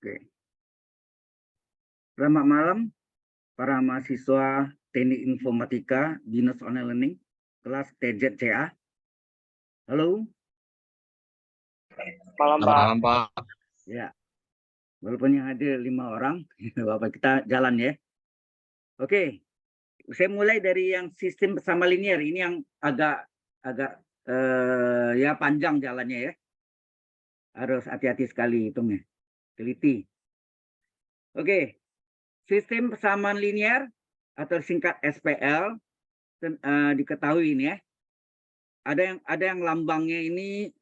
Oke. Selamat malam para mahasiswa Teknik Informatika Binus Online Learning kelas TZCA. Halo. Malam, Selamat Pak. malam, Pak. Ya. Walaupun yang hadir 5 orang, Bapak kita jalan ya. Oke. Saya mulai dari yang sistem bersama linear. Ini yang agak ya panjang jalannya ya. Harus hati-hati sekali hitungnya. Teliti. Oke. Sistem persamaan linear atau singkat SPL diketahui ini ya. Ada yang lambangnya ini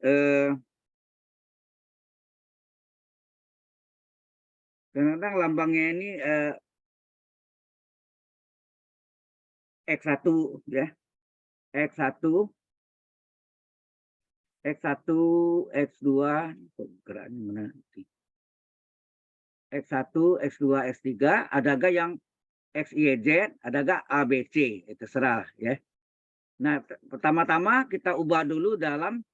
kadang-kadang lambangnya ini X1 ya. X1 X2 geraknya mana? X1, X2, X3, ada gak yang XYZ, ada gak ABC, itu terserah ya. Nah, pertama-tama kita ubah dulu dalam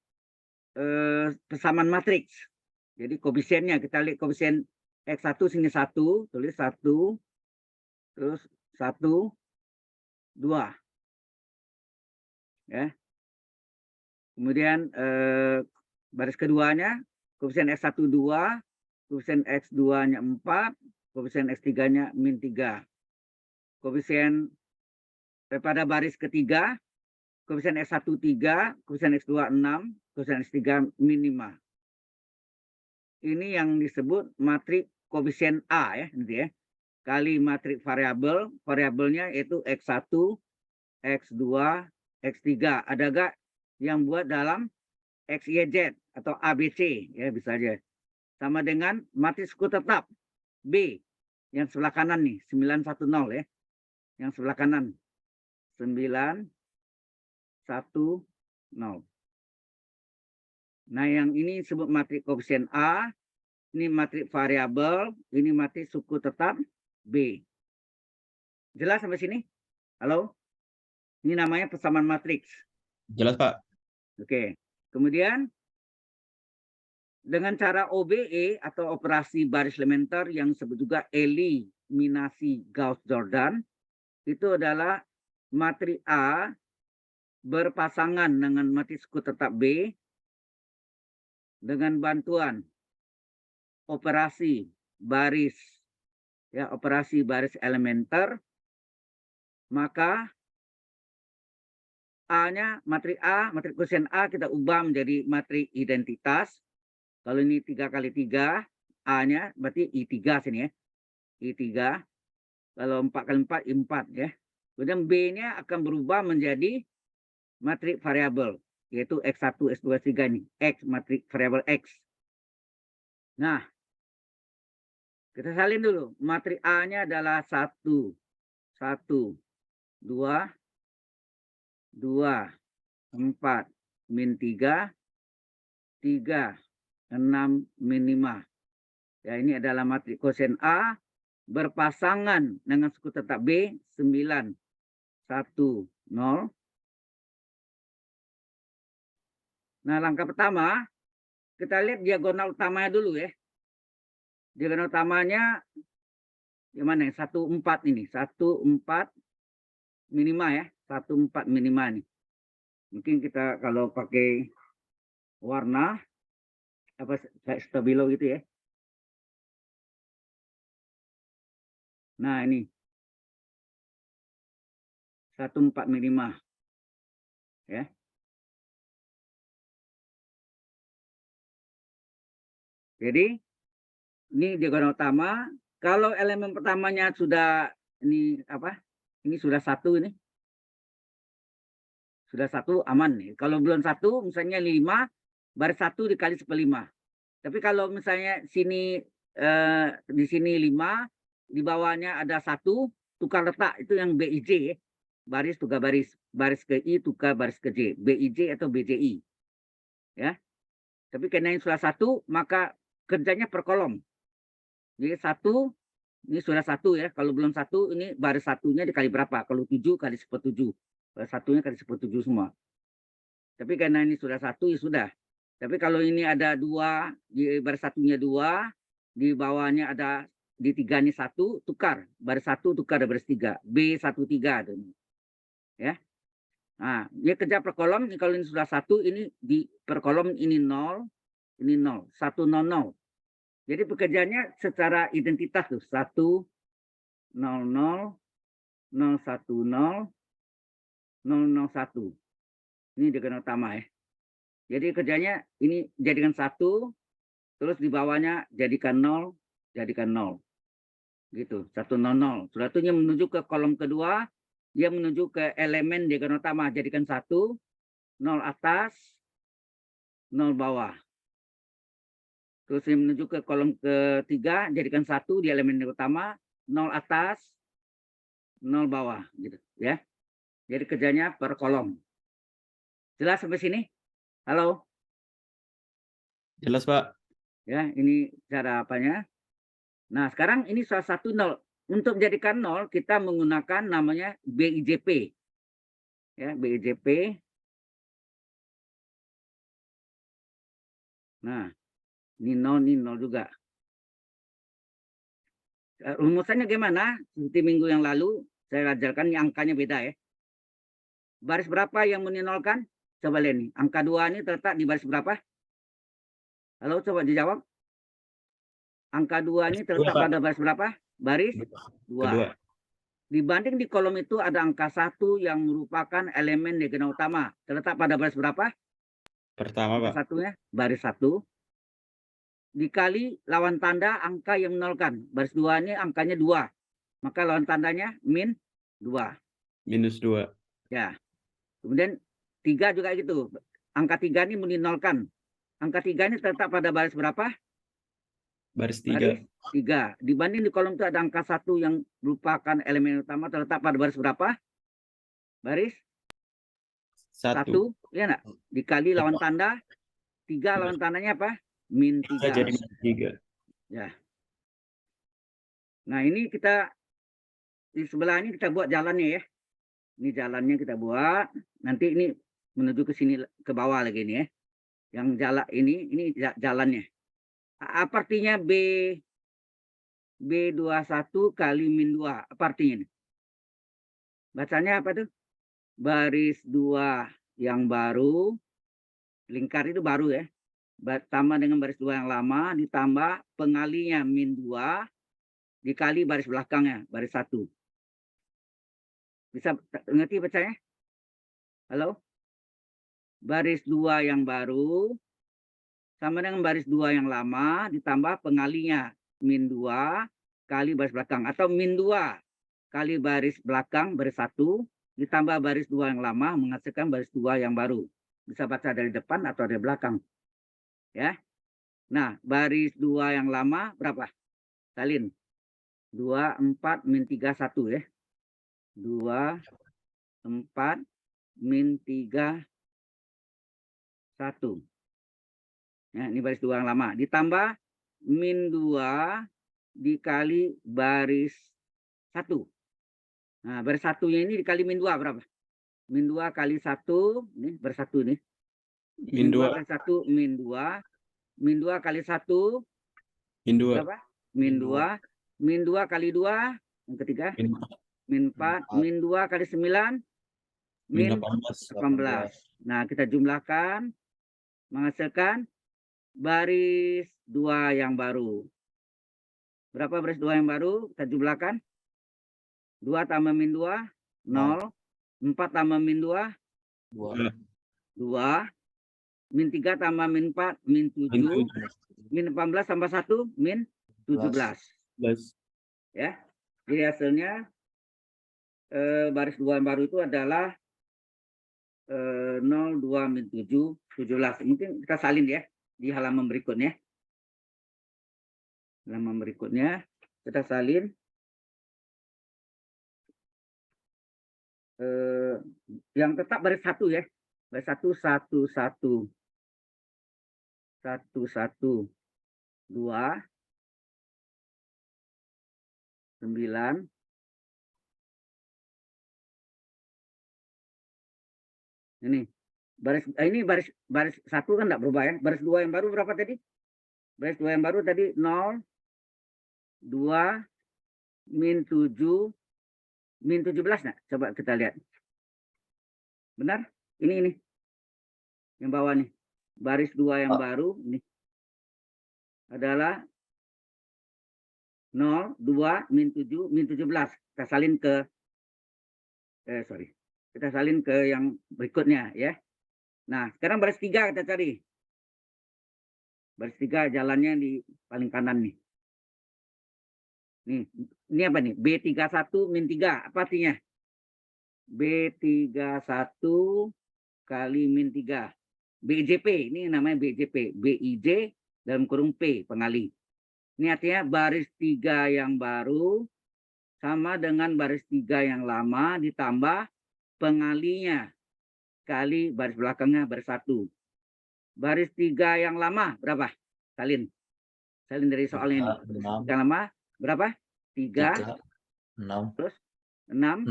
persamaan matriks. Jadi koefisiennya kita lihat koefisien X1 sini 1, tulis 1, terus 1, 2. Ya. Kemudian baris keduanya koefisien X1 2, koefisien X2-nya 4, koefisien X3-nya -3. Koefisien pada baris ketiga, koefisien X1 3, koefisien X2 6, koefisien X3 -5. Ini yang disebut matriks koefisien A ya, nanti ya. Kali matriks variabel, variabelnya yaitu X1, X2, X3. Ada gak yang buat dalam XYZ atau ABC ya, bisa aja. Sama dengan matriks suku tetap B yang sebelah kanan nih 910 ya. Yang sebelah kanan 910. Nah, yang ini disebut matriks koefisien A, ini matriks variabel, ini matriks suku tetap B. Jelas sampai sini? Halo? Ini namanya persamaan matriks. Jelas, Pak. Oke. Kemudian dengan cara OBE atau operasi baris elementer yang disebut juga eliminasi Gauss-Jordan, itu adalah matriks A berpasangan dengan matriks suku tetap B dengan bantuan operasi baris elementer, maka A-nya matriks A, matriks koefisien A kita ubah menjadi matriks identitas. Kalau ini 3 kali 3, A-nya berarti I3 sini ya. I3. Kalau 4 kali 4, I4 ya. Kemudian B-nya akan berubah menjadi matriks variabel, yaitu X1, X2, X3 ini. X, matriks variabel X. Nah, kita salin dulu. Matriks A-nya adalah 1, 1, 2, 2, 4, -3, 3, 6, -5. Ya, ini adalah matriks koefisien A berpasangan dengan suku tetap B 9, 1, 0. Nah, langkah pertama kita lihat diagonal utamanya dulu ya. Diagonal utamanya gimana? 1, 4 ini. 1, 4 minima ya. 1, 4 minima nih. Mungkin kita kalau pakai warna apa kayak stabilo gitu ya. Nah, ini 1, 4 minima. Ya. Jadi ini diagonal utama. Kalau elemen pertamanya sudah ini apa? Ini sudah 1 ini. Sudah 1 aman nih. Kalau belum 1 misalnya 5, baris 1 dikali 1/5. Tapi kalau misalnya sini di sini 5, di bawahnya ada 1, tukar letak itu yang BIJ ya. Baris tukar baris, baris ke I tukar baris ke J, BIJ atau BJI. Ya. Tapi karena ini sudah 1, maka kerjanya per kolom. Jadi 1 ini sudah 1 ya. Kalau belum 1 ini baris 1-nya dikali berapa? Kalau 7 kali 1/7. Baris 1-nya kali 1/7 semua. Tapi karena ini sudah 1 ya sudah. Tapi kalau ini ada 2, di baris 1-nya 2, di bawahnya ada di 3 ini 1, tukar. Baris 1 tukar baris 3. B13 tuh. Ya. Nah, dia kerja per kolom, kalau ini sudah 1, ini di per kolom ini 0, ini 0, 100. Jadi pekerjaannya secara identitas tuh 100, 010, 001. Ini diagram utama ya. Jadi kerjanya ini jadikan 1, terus di bawahnya jadikan 0, jadikan 0. Gitu, 100. Sudah itu menuju ke kolom kedua, dia menuju ke elemen diagram utama, jadikan 1, 0 atas, 0 bawah. Terus dia menuju ke kolom ketiga, jadikan 1 di elemen utama, 0 atas, 0 bawah gitu ya. Jadi kerjanya per kolom. Jelas sampai sini? Halo? Jelas, Pak. Ya, ini cara apanya. Nah, sekarang ini salah satu 0. Untuk menjadikan 0, kita menggunakan namanya BIJP. Ya, BIJP. Nah, ini 0 juga. Rumusannya gimana? Seperti minggu yang lalu, saya ajarkan ini angkanya beda ya. Baris berapa yang meninolkan? Coba lihat nih. Angka 2 ini terletak di baris berapa? Halo, coba dijawab. Angka 2 ini terletak pada baris berapa? Baris 2. Dibanding di kolom itu ada angka 1 yang merupakan elemen diagonal utama. Terletak pada baris berapa? Pertama, Angka Pak. satunya, baris 1. Dikali lawan tanda angka yang menolkan. Baris 2 ini angkanya 2. Maka lawan tandanya min 2. Minus 2. Ya. Kemudian 3 juga gitu. Angka 3 ini meninolkan. Angka 3 ini terletak pada baris berapa? Baris 3. Baris 3. Dibanding di kolom itu ada angka 1 yang merupakan elemen utama terletak pada baris berapa? Baris 1. Ya enggak? Dikali lawan tanda 3, lawan tandanya apa? Min 3. Jadi min 3. Ya. Nah, ini kita di sebelah ini kita buat jalannya ya. Ini jalannya kita buat. Nanti ini menuju ke sini ke bawah lagi ini ya. Yang jalan ini jalannya. Apa artinya B21 kali min 2? Apa artinya ini? Bacanya apa tuh? Baris 2 yang baru, lingkar itu baru ya. Tambah dengan baris 2 yang lama, ditambah pengalinya min 2, dikali baris belakangnya, baris 1. Bisa ngerti bacanya? Halo? Baris 2 yang baru, sama dengan baris 2 yang lama, ditambah pengalinya min 2, kali baris belakang. Atau min 2 kali baris belakang, baris 1, ditambah baris 2 yang lama, menghasilkan baris 2 yang baru. Bisa baca dari depan atau dari belakang. Ya. Nah, baris 2 yang lama berapa? Salin. 2, 4, min 3, 1 ya. 2, 4, min 3, 1. Ya, ini baris 2 yang lama. Ditambah min 2 dikali baris 1. Nah, baris 1-nya ini dikali min 2 berapa? Min 2 kali 1, ini baris 1 nih. Min 2 kali 1, min 2. Min 2 kali 1, min 2. Berapa? Min 2. Min 2 kali 2, yang ketiga. Min 4. Min 2 kali 9, min 18. Nah, kita jumlahkan, menghasilkan baris 2 yang baru. Berapa baris 2 yang baru? Kita jumlahkan. 2 tambah min 2, 0. 4 tambah min 2, 2. Min 3 tambah min 4, min 7. Min 18 tambah 1, min 17. Ya. Jadi hasilnya baris 2 yang baru itu adalah 0, 2, min 7, 17. Mungkin kita salin ya di halaman berikutnya. Halaman berikutnya kita salin. Yang tetap baris 1 ya. Baris 1, 1, 1. 1, 1, 2, 9. Ini baris 1 kan enggak berubah ya. Baris 2 yang baru berapa tadi? Baris 2 yang baru tadi 0, 2, min 7, min 17 nah. Coba kita lihat. Benar? Ini. Yang bawah nih. Baris 2 yang baru ini adalah 0, 2, min 7, min 17. Kita salin ke kita salin ke yang berikutnya ya. Nah, sekarang baris 3 kita cari. Baris 3 jalannya di paling kanan nih. Ini apa nih? B31 min 3. Apa artinya? B31 kali min 3. BJP, ini namanya BJP. BIJ dalam kurung P, pengali. Ini artinya baris 3 yang baru sama dengan baris 3 yang lama ditambah pengalinya kali baris belakangnya baris 1. Baris 3 yang lama berapa? Salin dari soal ini. Baris 3 lama berapa? 3, 6, terus 6,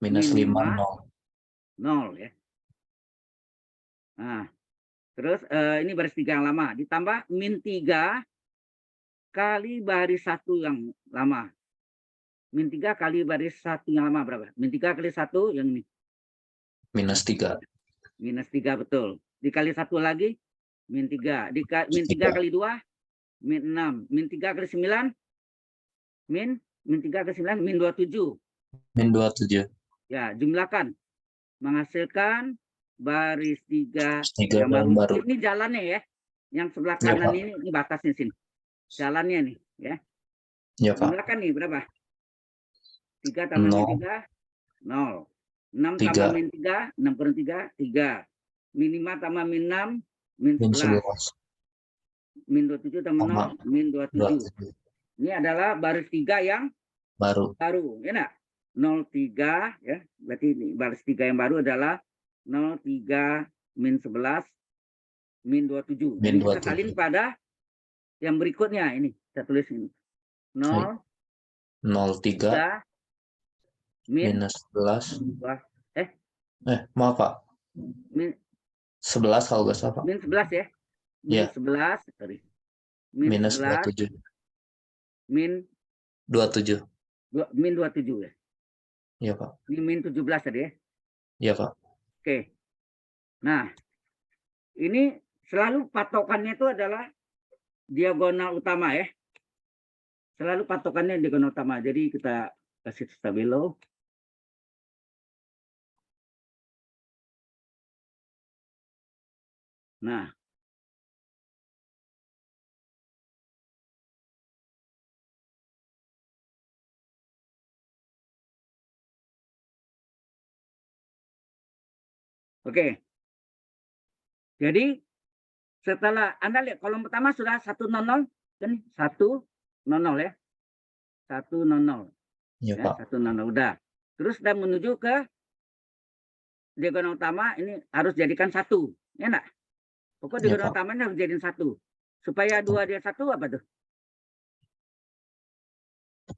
minus min 5, 0 ya. Nah, terus ini baris 3 yang lama ditambah min 3 kali baris 1 yang lama. Min 3 kali baris 1 yang lama berapa? Min 3 kali 1 yang ini. minus 3. Minus 3 betul. Dikali 1 lagi min 3. Min 3 kali 2 min 6. Min 3 kali 9 min 3 kali 9 min 27. Min 27. Ya, jumlahkan. Menghasilkan baris 3 3 yang yang baru. Ini jalannya ya. Yang sebelah Ya, kanan Pak. ini batasnya sini. Jalannya nih ya. Ya, Pak. Jumlahkan nih berapa? 3 tambah min 3 0. 6 3. tambah min 3 6 kurang 3 3. Min 5 tambah min 6 min Min 11. 11. Min 27 tambah 0 min 27. Ini adalah baris 3 yang baru. ya enggak? 03 ya. Berarti ini baris 3 yang baru adalah 03 min 11 min 27. Min Jadi kita 27. salin pada yang berikutnya ini. Kita tulis ini. 0 03 min minus 11. Maaf, Pak. min 11 kalau nggak salah, Pak. min 11 ya. Min Ya. 11, sorry. Min Minus 11 27. min 27. min 27 ya. Iya, Pak. Ini min 17 tadi ya. Iya, Pak. Oke. Nah, ini selalu patokannya itu adalah diagonal utama ya. Selalu patokannya diagonal utama. Jadi kita kasih stabilo. Nah, oke. Jadi setelah Anda lihat kolom pertama sudah 100 kan 100 ya. 100 Iya, ya, Pak. 100 udah. Terus kita menuju ke diagonal utama ini harus jadikan 1, ya enggak? Pokoknya Ya, diagonal Pak. utamanya harus jadiin 1. Supaya 2 dia 1 apa tuh?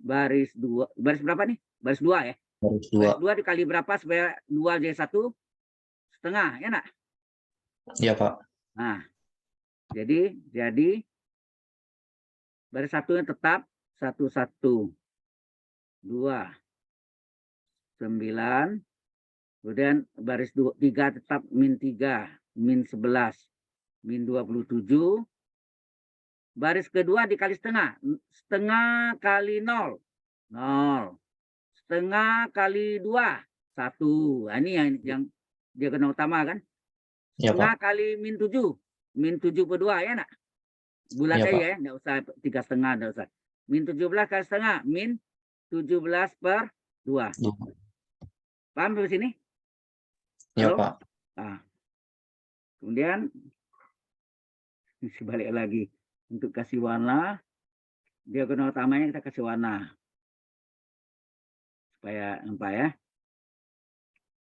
Baris 2. Baris berapa nih? Baris 2 ya. Baris Baris 2. 2 dikali berapa supaya 2 jadi 1? Setengah, ya enggak? Iya, Pak. Nah, jadi baris 1-nya tetap 1 1 2 9. Kemudian baris 3 tetap min 3 min 11 min 27. Baris kedua dikali setengah. Setengah kali 0 0. Setengah kali 2 1. Nah, ini yang diagonal utama kan. Iya, Setengah Pak. kali min 7. Min 7 per 2 ya nak? Bulat Iya, aja Pak. ya, enggak usah 3,5, enggak usah. Min 17 kali setengah, min 17 per 2. Paham sampai sini? Iya, Halo? Pak. Nah, kemudian balik lagi untuk kasih warna, diagonal utamanya kita kasih warna supaya nampak ya.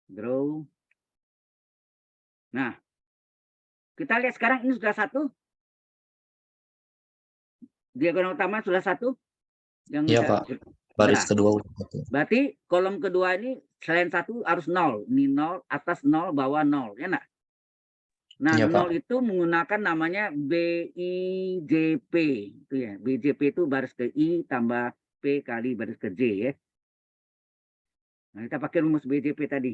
Draw. Nah, kita lihat sekarang ini sudah 1. Diagonal utama sudah 1. Yang Iya, Pak. Baris nah, kedua. berarti kolom kedua ini selain 1 harus 0. Ini 0, atas 0, bawah 0. Ya enggak? Nah, Iya, Pak. 0 itu menggunakan namanya BIJP. Itu ya. BIJP itu baris ke I tambah P kali baris ke J ya. Nah, kita pakai rumus BIJP tadi.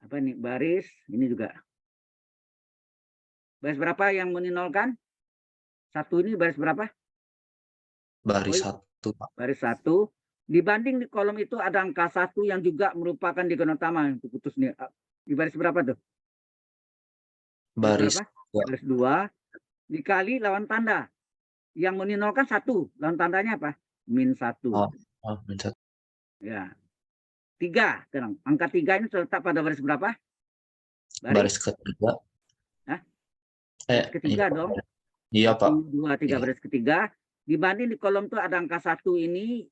Apa nih? Baris, ini juga. Baris berapa yang menolkan? 1 ini baris berapa? Baris Oh, 1, Pak. baris 1. Dibanding di kolom itu ada angka 1 yang juga merupakan diagonal utama. Itu putus nih. Di baris berapa tuh? Baris Berapa? 2. Baris 2 dikali lawan tanda. Yang menolkan 1. Lawan tandanya apa? -1. Oh, min 1. Ya. 3. Tenang. Angka 3 ini terletak pada baris berapa? Baris ketiga. Hah? Baris ketiga iya, dong. Iya, Pak. 1, 2, 3 Iya. baris ketiga. Dibanding di kolom itu ada angka 1 ini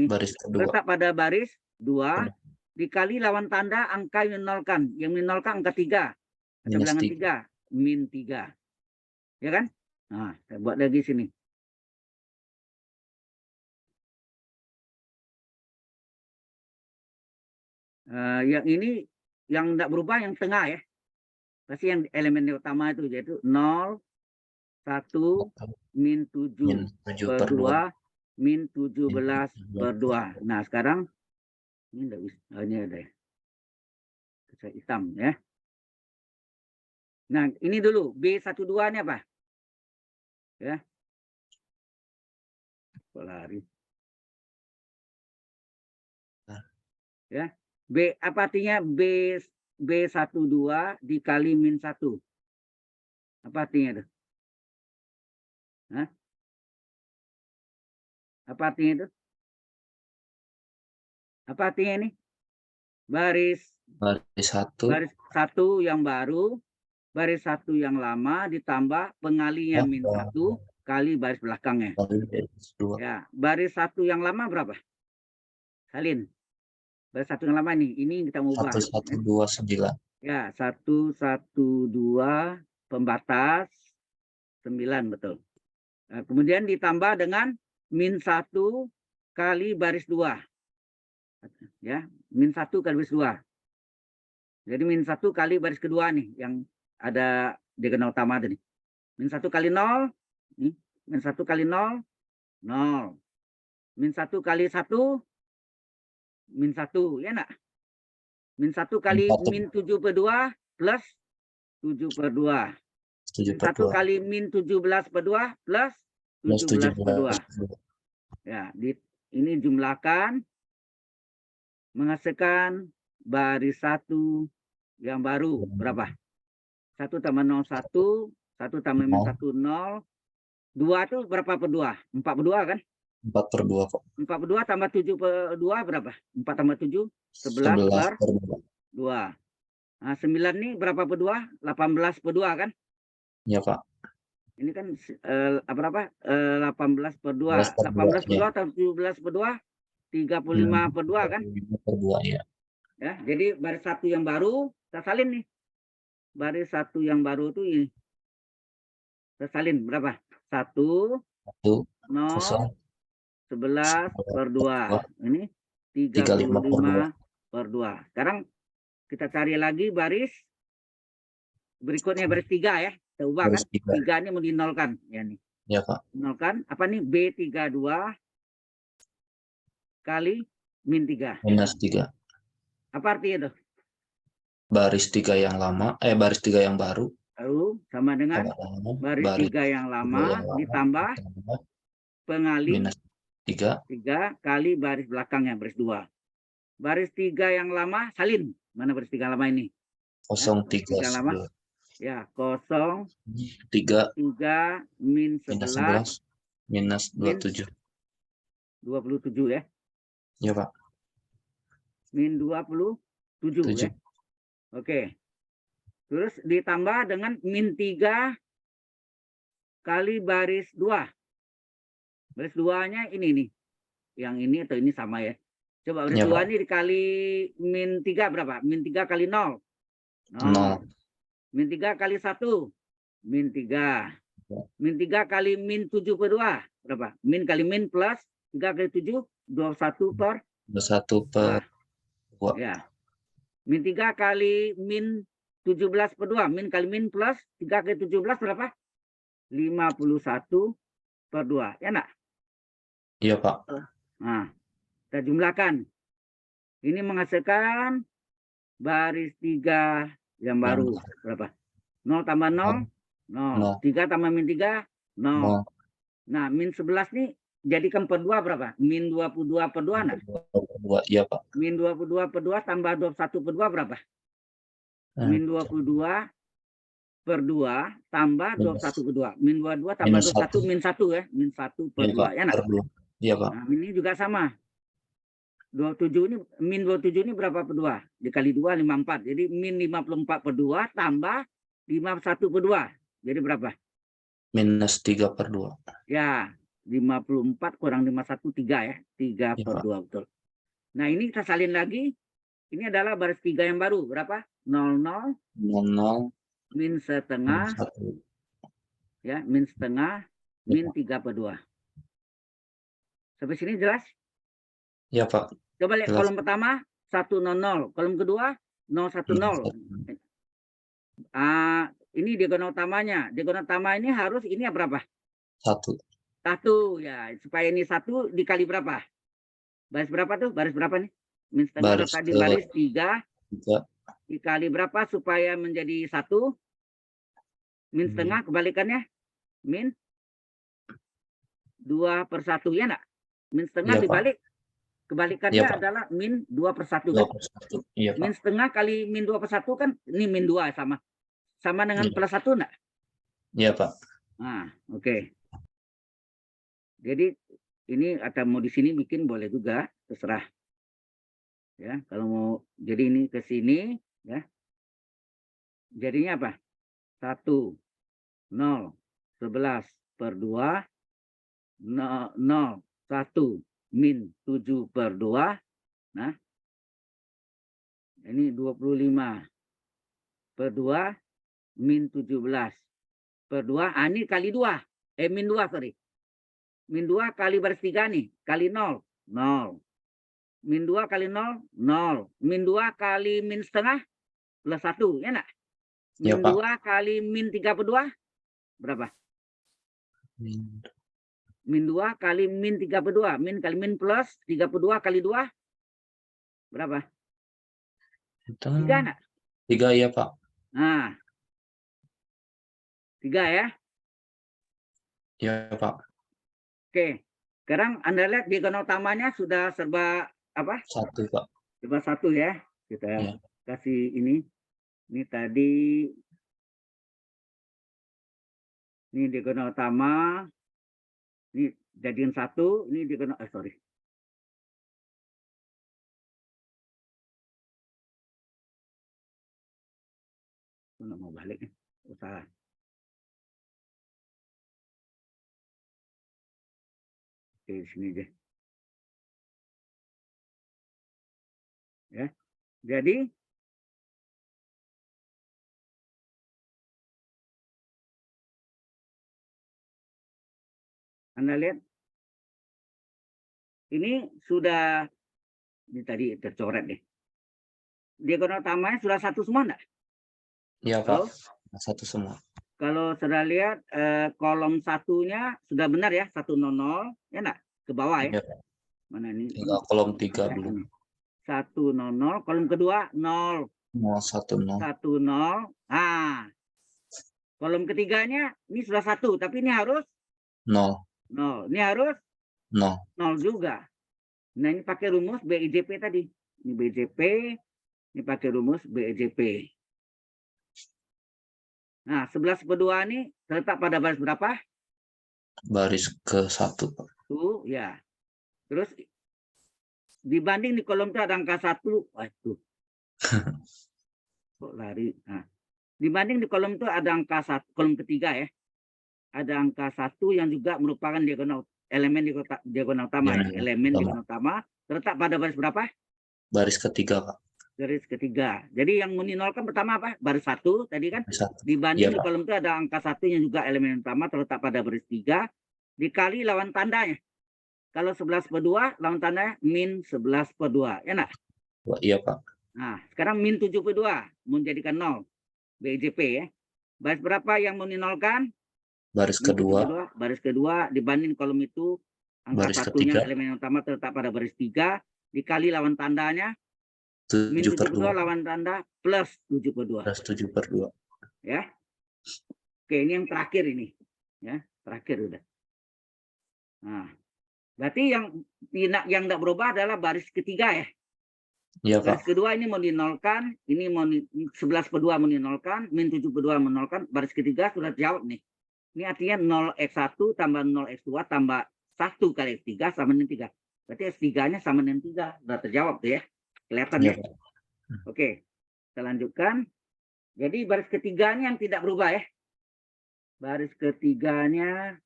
Baris kedua. terletak pada baris 2 dikali lawan tanda angka yang menolkan. Yang menolkan angka 3. Atau Minus bilangan 3. 3. -3. Ya kan? Nah, saya buat lagi sini. Yang ini yang tidak berubah yang tengah ya. Pasti yang elemen utama itu yaitu 0, 1, -7 per 2, -17 per 2. Nah, sekarang ini enggak bisa. Oh, ini ada ya. Saya hitam ya. Nah, ini dulu B12 ini apa? Ya. Lari. Ya. B apa artinya B12 dikali -1? Apa artinya itu? Hah? Apa artinya itu? Apa artinya ini? Baris 1. baris 1 yang baru, baris 1 yang lama ditambah pengalinya -1 kali baris belakangnya. Baris 2. Ya, baris 1 yang lama berapa? Salin. Baris 1 yang lama ini kita ubah. 1129. Ya, 112 pembatas 9 betul. Nah, kemudian ditambah dengan -1 kali baris 2. Ya, -1 kali baris 2. Jadi -1 kali baris kedua nih yang ada diagonal utama tadi. -1 kali 0, nih, -1 kali 0, 0. -1 kali 1, -1, ya enggak? -1 kali -7 per 2 plus 7 per 2. 1 kali -17 per 2 plus 17 per 2. Ya, ini jumlahkan menghasilkan baris 1 yang baru berapa? 1 tambah 0 1, 1 tambah -1 0. 2 itu berapa per 2? 4 per 2 kan? 4 per 2 kok. 4 per 2 tambah 7 per 2 berapa? 4 tambah 7 11 per 2. Nah, 9 ini berapa per 2? 18 per 2 kan? Iya, Pak. Ini kan berapa? 18 per 2. 18 per 2 tambah 17 per 2 35 per 2 kan? 35 per 2 ya. Ya, jadi baris 1 yang baru kita salin nih. Baris 1 yang baru itu ini. Kita salin berapa? 1 0 11 per 2. Ini 35 per 2. Sekarang kita cari lagi baris berikutnya, baris 3 ya. Kita ubah kan? 3 ini mau dinolkan ya nih. Iya, Pak. Nolkan apa nih? B32 kali -3. -3. Apa artinya tuh? Baris 3 yang lama, baris 3 yang baru. Lalu sama dengan baris 3 yang lama ditambah pengali -3 kali baris belakangnya, baris 2. Baris 3 yang lama salin. Mana baris 3 lama ini? 03 yang lama. Ya, 0 3 -11 -27. 27 ya. Iya, Pak. -27 ya. Oke. Terus ditambah dengan -3 kali baris 2. Baris 2-nya ini nih. Yang ini atau ini sama ya. Coba baris 2 ini dikali -3 berapa? -3 kali 0. 0. -3 kali 1. -3. -3 kali -7 per 2. Berapa? Min kali min plus 3 kali 7. 21 per 21 per 2. Ya. -3 kali -7 17 per 2. Min kali min plus 3 kali 17 berapa? 51 per 2. Ya enggak? Iya, Pak. Nah, kita jumlahkan. Ini menghasilkan baris 3 yang baru. Berapa? 0 tambah 0, 0. 3 tambah min 3, 0. 0. Nah, min 11 nih jadikan per 2 berapa? Min 22 per 2 enggak? 22. Iya, Pak. Min 22 per 2 tambah 21 per 2 berapa? Min 22 per 2 tambah 21 per 2. Min 22 tambah Minus 21 1. min 1 ya. Min 1 per Iya, 2. Pak. Ya enggak? Per 2. Iya, Pak. Nah, ini juga sama. 27 ini min 27 ini berapa per 2? Dikali 2 54. Jadi min 54 per 2 tambah 51 per 2. Jadi berapa? Minus 3 per 2. Ya, 54 kurang 51 3 ya. 3 Iya, per Pak. 2 betul. Nah, ini kita salin lagi. Ini adalah baris 3 yang baru. Berapa? 00 00 min setengah 1. ya, min setengah min 3 per 2. Sampai sini jelas? Iya, Pak. Coba lihat Jelas. kolom pertama 100, kolom kedua 010. Ini diagonal utamanya. Diagonal utama ini harus ini berapa? 1. 1 ya. Supaya ini 1 dikali berapa? Baris berapa tuh? Baris berapa nih? Min setengah Baris tadi ke- baris 3 3. dikali berapa supaya menjadi 1? Min setengah kebalikannya min 2 per 1 ya enggak? Min setengah Iya, Pak. dibalik kebalikannya Iya, Pak. adalah min 2 per 1 2 kan? per 1. Iya, Pak. Min setengah kali min 2 per 1 kan ini min 2 sama. Sama dengan Iya. plus 1 enggak? Iya, Pak. Nah, oke. Jadi ini atau mau di sini bikin boleh juga, terserah. Ya, kalau mau jadi ini ke sini ya. Jadinya apa? 1 0 11 per 2 0 1 min 7 per 2. Nah, ini 25 per 2 min 17 per 2. Ini kali 2. Min 2, sorry. Min 2 kali baris 3 nih. Kali 0. 0. Min 2 kali 0. 0. Min 2 kali min setengah. Plus 1. Ya enggak? Iya, Min Pak. 2 kali min 3 per 2. Berapa? Min 2 kali min 3 per 2. Min kali min plus 3 per 2 kali 2. Berapa? Itu 3 enggak? 3, iya, Pak. Nah. 3 ya. Iya, Pak. Oke. Sekarang Anda lihat diagonal utamanya sudah serba apa? 1, Pak. Serba 1 ya. Kita Iya. kasih ini. Ini tadi. Ini diagonal utama. Ini jadiin 1. Ini diagonal, sorry. Nggak mau balik nih. Usaha. Oke, di sini deh. Ya. Jadi Anda lihat ini sudah ini tadi tercoret deh. Diagonal utamanya sudah 1 semua enggak? Iya, Halo? Pak. 1 semua. Kalau sudah lihat kolom satunya sudah benar ya 100 ya enggak? Ke bawah ya. Iya, Pak. Mana ini? Tinggal kolom 3 dulu. 100, kolom kedua 0 010. 10. Ah. Kolom ketiganya ini sudah 1, tapi ini harus 0. 0. Ini harus 0. 0 juga. Nah, ini pakai rumus BIJP tadi. Ini BIJP, ini pakai rumus BIJP. Nah, 11 per 2 ini terletak pada baris berapa? Baris ke-1, Pak. Tuh, ya. Terus dibanding di kolom itu ada angka 1. Waduh. Kok lari? Nah, dibanding di kolom itu ada angka 1, kolom ketiga ya. Ada angka 1 yang juga merupakan diagonal elemen diagonal utama ya. Elemen diagonal utama terletak pada baris berapa? Baris ketiga, Pak. Baris ketiga. Jadi yang meninolkan pertama apa? Baris 1 tadi kan. Baris 1. Dibanding Iya, di Pak. kolom itu ada angka 1 yang juga elemen utama terletak pada baris 3 dikali lawan tandanya. Kalau 11 per 2 lawan tandanya min 11 per 2. Ya enggak? Iya, Pak. Nah, sekarang min 7 per 2 menjadikan 0. BJP ya. Baris berapa yang mau dinolkan? Baris Min kedua, 72. Baris kedua dibanding kolom itu, angka baris satunya ketiga, elemen yang utama terletak pada baris 3, dikali lawan tandanya, min 7/2 72 lawan tanda plus 72. plus 7/2. Ya. Oke, ini yang terakhir ini. Ya, terakhir udah. Nah, berarti yang tidak berubah adalah baris ketiga ya. Iya, Baris Pak. kedua ini mau dinolkan, ini mau 11/2 mau dinolkan, min 7/2 menolkan, baris ketiga sudah jawab nih. Ini artinya 0x1 tambah 0x2 tambah 1 kali x3 sama dengan 3. Berarti x3-nya sama dengan 3. Sudah terjawab tuh ya. Kelihatan Iya, ya. Pak. Oke, kita lanjutkan. Jadi baris ketiganya yang tidak berubah ya. Baris ketiganya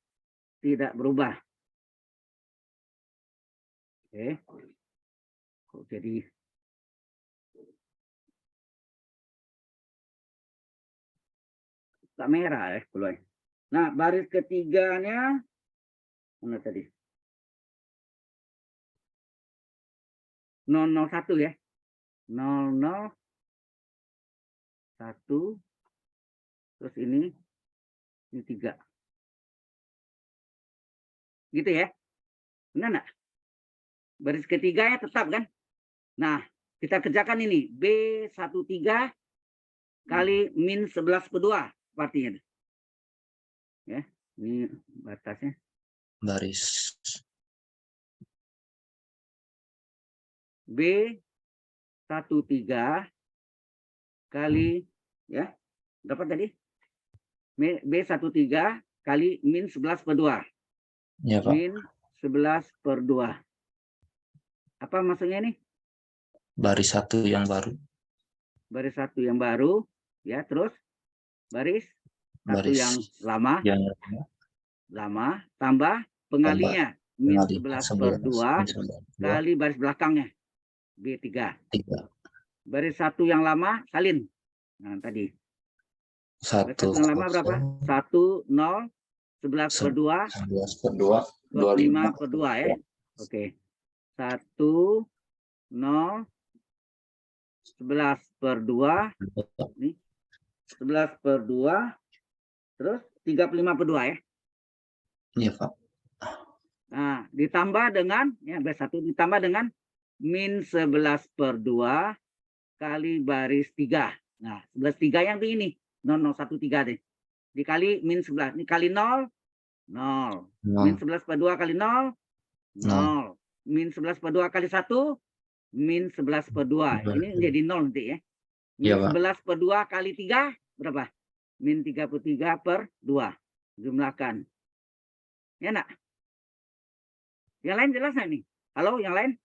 tidak berubah. Oke. Kok jadi tak merah ya keluar. Nah, baris ketiganya mana tadi? 001 ya. 001. Terus ini 3. Gitu ya. Benar enggak? Baris ketiganya tetap kan? Nah, kita kerjakan ini. B13 kali min 11/2 artinya. Ya, ini batasnya. Baris B13 kali ya. Dapat tadi? B13 kali min 11/2. ya, Pak. Min 11/2. Apa maksudnya ini? Baris 1 yang baru. Baris 1 yang baru, ya, terus baris 1 Baris yang lama, yang tambah pengalinya min 11/2 11/2 kali baris belakangnya B3. 3. Baris 1 yang lama salin. Nah, tadi. Baris 1 1 yang lama berapa? 1 0 11/2 11/2 25/2 ya. Oke. 1 0 11/2 nih. 11/2 terus 35/2 ya. Iya, Pak. Nah, ditambah dengan ya B1 ditambah dengan min 11/2 kali baris 3. Nah, 11/3 yang ini 0013 deh. Dikali min 11. Ini kali 0 0. Min 11/2 kali 0 0. Min 11/2 kali 1 min 11/2. Ini jadi 0 nanti ya. Min 11/2 kali 3 berapa? Min 33/2. Jumlahkan. Ya enggak? Yang lain jelas nggak nih? Halo, yang lain?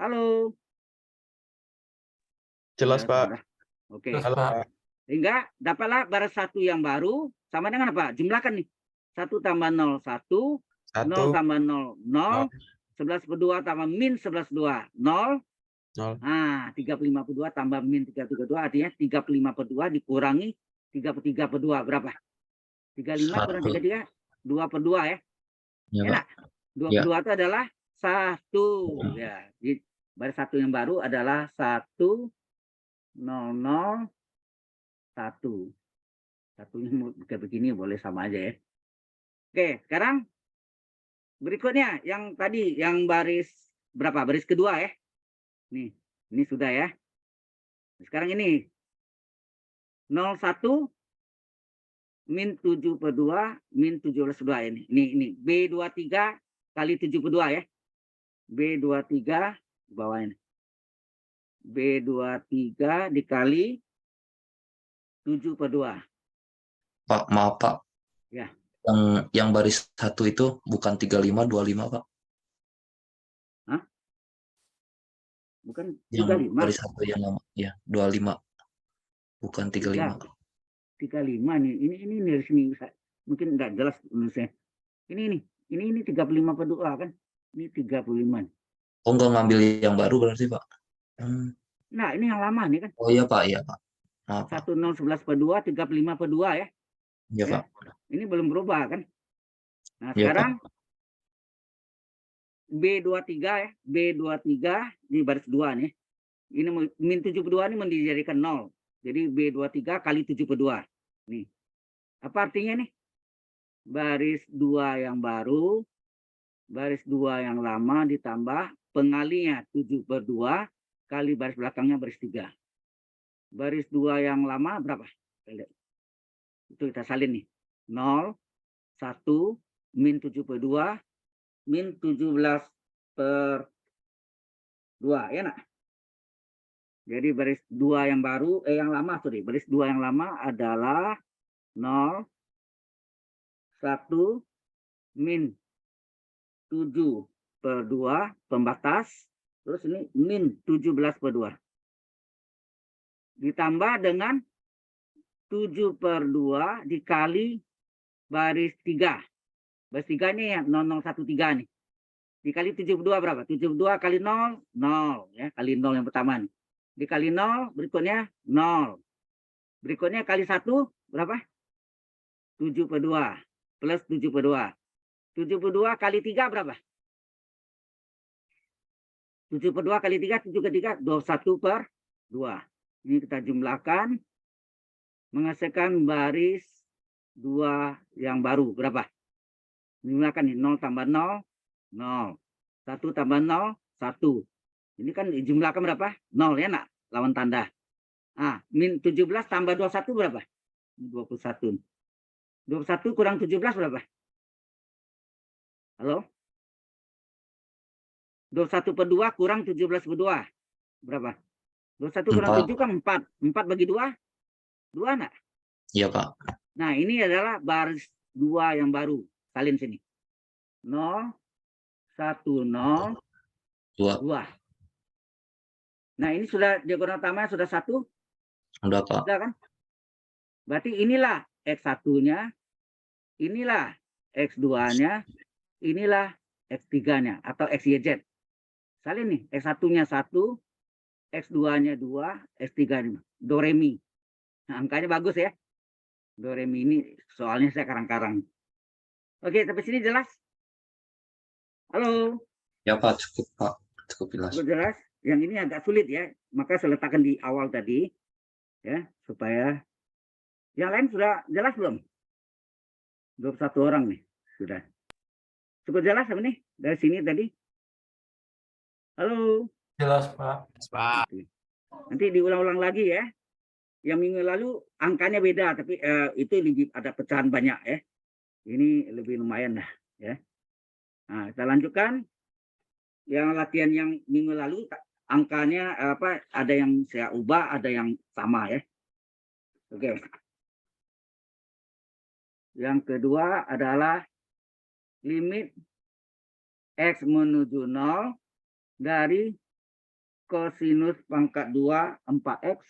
Halo. Jelas, Ya, Pak. sudah. Oke. Halo, Pak. Sehingga dapatlah baris 1 yang baru sama dengan apa? Jumlahkan nih. 1 tambah 0 1, 0 1, tambah 0 0, 11/2 tambah min 11/2 0. 0. Nah, 35/2 tambah min 33/2 artinya 35/2 dikurangi 33/2 berapa? 35 kurang 33 2/2 ya. Ya, Enak. Pak. 2/2 itu adalah 1 ya. Jadi baris 1 yang baru adalah 1 0 0 1. Satunya kayak begini boleh sama aja ya. Oke, sekarang berikutnya yang tadi yang baris berapa? Baris kedua ya. Nih, ini sudah ya. Sekarang ini 01 min 7/2 min 17/2 ini. Ini B23 kali 7/2 ya. B23 di bawah ini. B23 dikali 7/2. Pak, maaf, Pak. Ya. Yang baris 1 itu bukan 35 25, Pak. Hah? Bukan Yang 35. baris 1 yang lama. Ya, 25. Bukan 35. 35 nih. Ini dari sini mungkin nggak jelas nulisnya. Ini 35/2 kan? Ini 35. Oh, nggak ngambil yang baru berarti, Pak. Nah, ini yang lama nih kan. Oh iya, Pak. Iya, Pak. Maaf, Pak. 10 11/2 35/2 ya. Iya, Ya. Pak. Ini belum berubah kan. Nah, Iya, sekarang B23 ya. B23 di baris 2 nih. Ini min 72 ini mau dijadikan 0. Jadi B23 kali 7/2. Nih. Apa artinya nih? Baris 2 yang baru, baris 2 yang lama ditambah pengalinya 7/2 kali baris belakangnya baris 3. Baris 2 yang lama berapa? Itu kita salin nih. 0, 1, min 7/2, min 17/2. Ya nak? Jadi baris 2 yang baru, yang lama, sorry. Baris 2 yang lama adalah 0, 1, min 7/2 pembatas. Terus ini min 17/2. Ditambah dengan 7/2 dikali baris 3. Baris 3 ini yang 0013 nih. Dikali 7/2 berapa? 7/2 kali 0, 0. Ya, kali 0 yang pertama nih. Dikali 0, berikutnya 0. Berikutnya kali 1, berapa? 7/2. Plus 7/2. 7/2 kali 3 berapa? 7/2 kali 3, 7 ke 3, 21/2. Ini kita jumlahkan. Menghasilkan baris 2 yang baru. Berapa? Jumlahkan nih, 0 tambah 0, 0. 1 tambah 0, 1. Ini kan dijumlahkan berapa? 0 ya nak? Lawan tanda. Min 17 tambah 21 berapa? 21. 21 kurang 17 berapa? Halo? 21/2 kurang 17/2. Berapa? 21 kurang 7 kan 4. 4 bagi 2? 2 nak? Iya, Pak. Nah, ini adalah baris 2 yang baru. Salin sini. 0, 1, 0, 2. Nah, ini sudah diagonal utama sudah 1? Udah, Pak. Sudah kan? Berarti inilah X1-nya, inilah X2-nya, inilah X3-nya atau XYZ. Salin nih, X1-nya 1, X2-nya 2, X3-nya do re mi. Nah, angkanya bagus ya. Do re mi ini soalnya saya karang-karang. Oke, sampai sini jelas? Halo? Ya, Pak, cukup, Pak. Cukup jelas. Cukup jelas? Yang ini agak sulit ya. Maka saya letakkan di awal tadi ya, supaya yang lain sudah jelas belum? 21 orang nih, sudah. Cukup jelas apa nih dari sini tadi? Halo? Jelas, Pak. Oke. Nanti diulang-ulang lagi ya. Yang minggu lalu angkanya beda, tapi itu lebih ada pecahan banyak ya. Ini lebih lumayan lah ya. Nah, kita lanjutkan. Yang latihan yang minggu lalu angkanya ada yang saya ubah, ada yang sama ya. Oke. Yang kedua adalah limit X menuju 0 dari kosinus pangkat 2 4X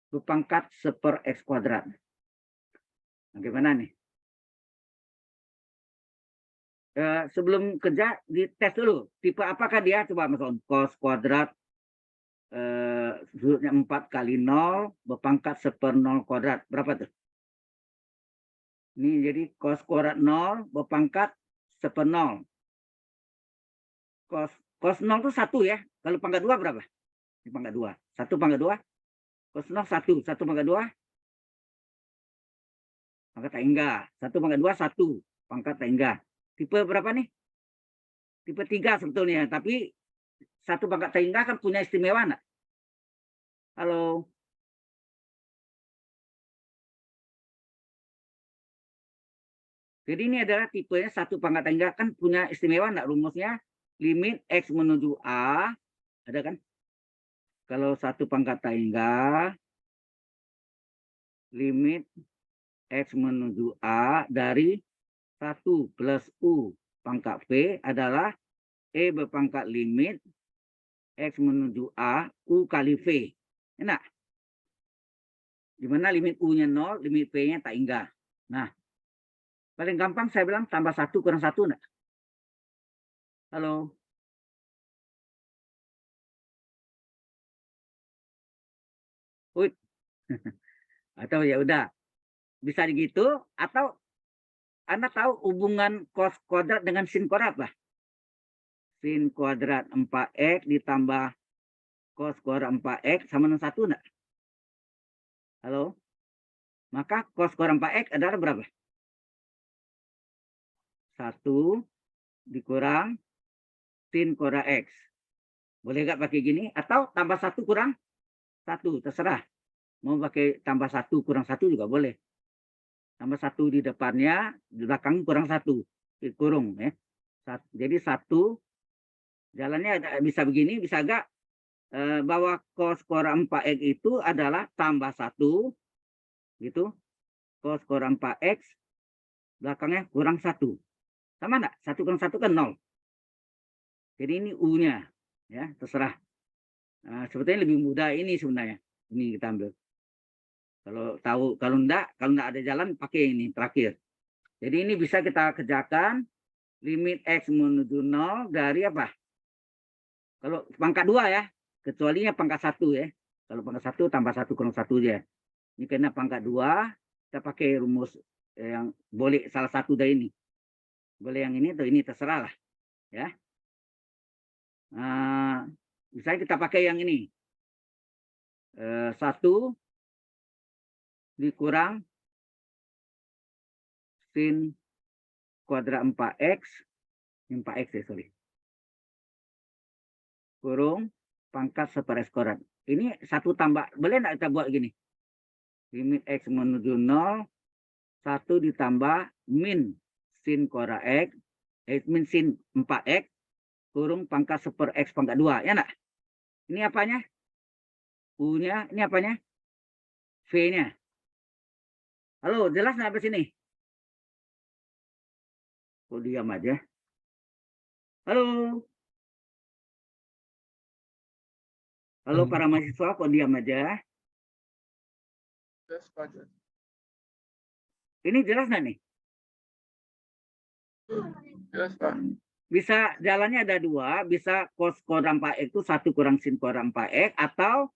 berpangkat 1/X kuadrat. Bagaimana nih? Sebelum kerja dites dulu tipe apakah dia, coba masuk cos kuadrat sudutnya 4 kali 0 berpangkat 1/0 kuadrat berapa tuh? Ini jadi cos kuadrat 0 berpangkat 1/0. Cos 0 itu 1 ya. Kalau pangkat 2 berapa? Ini pangkat 2. 1 pangkat 2. Cos 0 1. 1 pangkat 2. Pangkat tak hingga. 1 pangkat 2 1. Pangkat tak hingga. Tipe berapa nih? Tipe 3 sebetulnya. Tapi 1 pangkat tak hingga kan punya istimewa enggak? Halo. Jadi ini adalah tipenya 1 pangkat tak hingga kan punya istimewa enggak rumusnya? Limit X menuju A. Ada kan? Kalau 1 pangkat tak hingga. Limit X menuju A dari 1 plus U pangkat V adalah E berpangkat limit X menuju A U kali V. Enak? Dimana limit U-nya 0, limit V-nya tak hingga. Nah, paling gampang saya bilang tambah 1 kurang 1 enggak? Halo? Uy. Atau ya udah. Bisa begitu atau Anda tahu hubungan cos kuadrat dengan sin kuadrat lah. Sin kuadrat 4X ditambah cos kuadrat 4X sama dengan 1 enggak? Halo? Maka cos kurang 4X adalah berapa? 1 dikurang sin kurang X. Boleh nggak pakai gini? Atau tambah 1 kurang 1, terserah. Mau pakai tambah 1 kurang 1 juga boleh. Tambah 1 di depannya, di belakang kurang 1. Kurung ya. Jadi 1, jalannya bisa begini, bisa nggak? Bahwa cos kurang 4X itu adalah tambah 1, gitu. Cos kurang 4X, belakangnya kurang 1. Sama enggak? 1 kurang 1 kan 0. Jadi ini U-nya. Ya, terserah. Sebetulnya lebih mudah ini sebenarnya. Ini kita ambil. Kalau enggak ada jalan, pakai ini terakhir. Jadi ini bisa kita kerjakan limit X menuju 0 dari apa? Kalau pangkat 2 ya. Kecualinya pangkat 1 ya. Kalau pangkat 1 tambah 1 kurang 1 aja. Ini karena pangkat 2, kita pakai rumus yang boleh salah satu dari ini. Boleh yang ini atau ini, terserah lah. Ya. Misalnya kita pakai yang ini. 1 dikurang sin kuadrat 4X. 4X ya, sorry. Kurung pangkat 1/x kuadrat. Ini 1 tambah, boleh nggak kita buat gini? Limit X menuju 0, 1 ditambah min sin kuadrat X, min sin 4X, kurung pangkat 1/x pangkat 2. Ya enggak? Ini apanya? U-nya, ini apanya? V-nya. Halo, jelas nggak sampai sini? Kok diam aja? Halo? Halo para mahasiswa, kok diam aja? Ini jelas nggak nih? Jelas, Pak. Bisa jalannya ada 2, bisa cos kuadrat 4X itu 1 kurang sin kuadrat 4X atau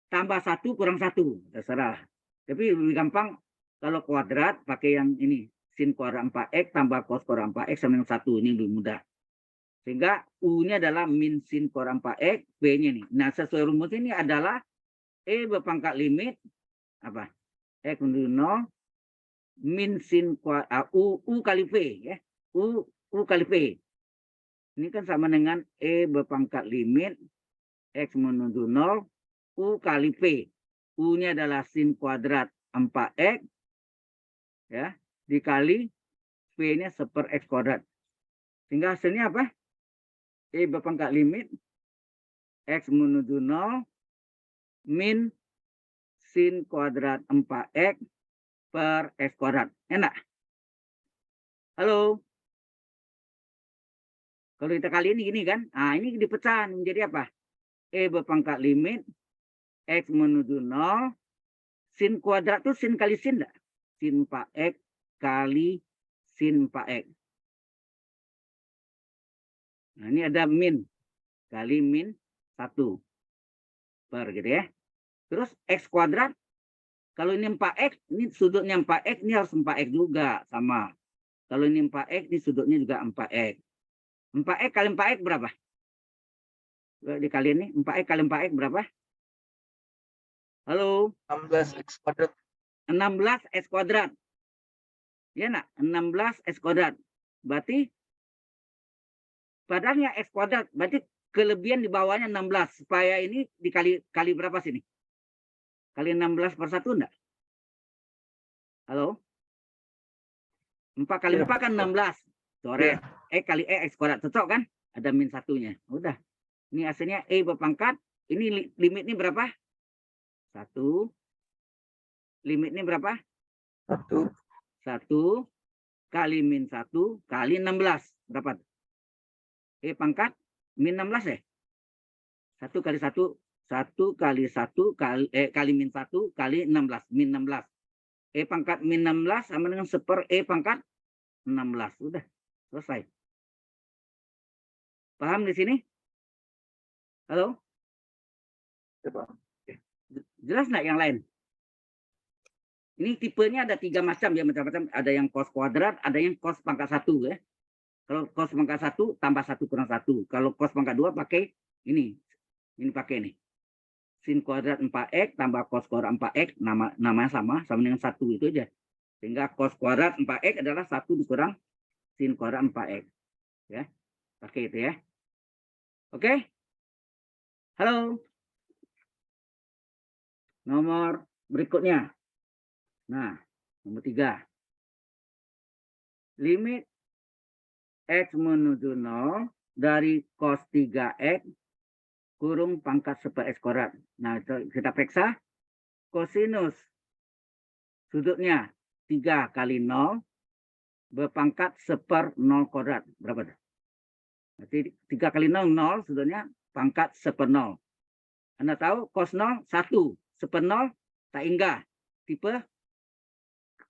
tambah 1 kurang 1, terserah. Tapi lebih gampang kalau kuadrat pakai yang ini, sin kuadrat 4X tambah cos kuadrat 4X sama dengan 1, ini lebih mudah. Sehingga U-nya adalah min sin kuadrat 4X, V-nya nih. Nah, sesuai rumus ini adalah E berpangkat limit apa? X menuju 0 min sin kuadrat U kali V ya. U kali V. Ini kan sama dengan E berpangkat limit X menuju 0 U kali V. U-nya adalah sin kuadrat 4X ya, dikali V-nya 1/x kuadrat. Sehingga hasilnya apa? E berpangkat limit X menuju 0 min sin kuadrat 4X per X kuadrat. Enak? Halo? Kalau kita kali ini gini kan, ini dipecah menjadi apa? E berpangkat limit X menuju 0, sin kuadrat itu sin kali sin enggak? Sin 4X kali sin 4X. Nah, ini ada min kali min 1 per gitu ya. Terus X kuadrat, kalau ini 4X, ini sudutnya 4X, ini harus 4X juga, sama. Kalau ini 4X, ini sudutnya juga 4X. 4X kali 4X berapa? Dikali ini, 4X kali 4X berapa? Halo? 16x kuadrat. 16x kuadrat. Ya nak? 16x kuadrat. Berarti padannya x kuadrat. Berarti kelebihan di bawahnya 16. Supaya ini dikali berapa sini? Kali 16 per 1 enggak? Halo? 4 kali 4 kan 16. Coret. X kali X kuadrat. Cocok kan? Ada min satunya. Udah. Ini hasilnya E berpangkat. Ini limit ini berapa? 1. Limit ini berapa? 1. 1 kali min 1 kali 16. Berapa? E pangkat min 16 ya? 1 kali 1. 1 kali 1 kali min 1 kali 16. Min 16. E pangkat min 16 sama dengan 1/, E pangkat 16. Udah. Selesai. Paham di sini? Halo? Jelas nggak yang lain? Ini tipenya ada 3 macam ya, macam-macam. Ada yang cos kuadrat, ada yang cos pangkat 1 ya. Kalau cos pangkat 1 tambah 1 kurang 1. Kalau cos pangkat 2 pakai ini. Ini pakai nih. sin kuadrat 4x tambah cos kuadrat 4x, namanya sama dengan 1 itu aja. Sehingga cos kuadrat 4x adalah 1 dikurang sin kuadrat 4x. Ya, pakai itu ya. Oke? Halo? Nomor berikutnya. Nah, nomor 3. Limit X menuju 0 dari cos 3x kurung pangkat 1/x kuadrat. Nah, kita periksa kosinus sudutnya 3 kali 0 berpangkat 1/0 kuadrat. Berapa? Berarti 3 kali 0, 0 sudutnya pangkat 1/0. Anda tahu cos 0, 1. 1/0 tak inggah. Tipe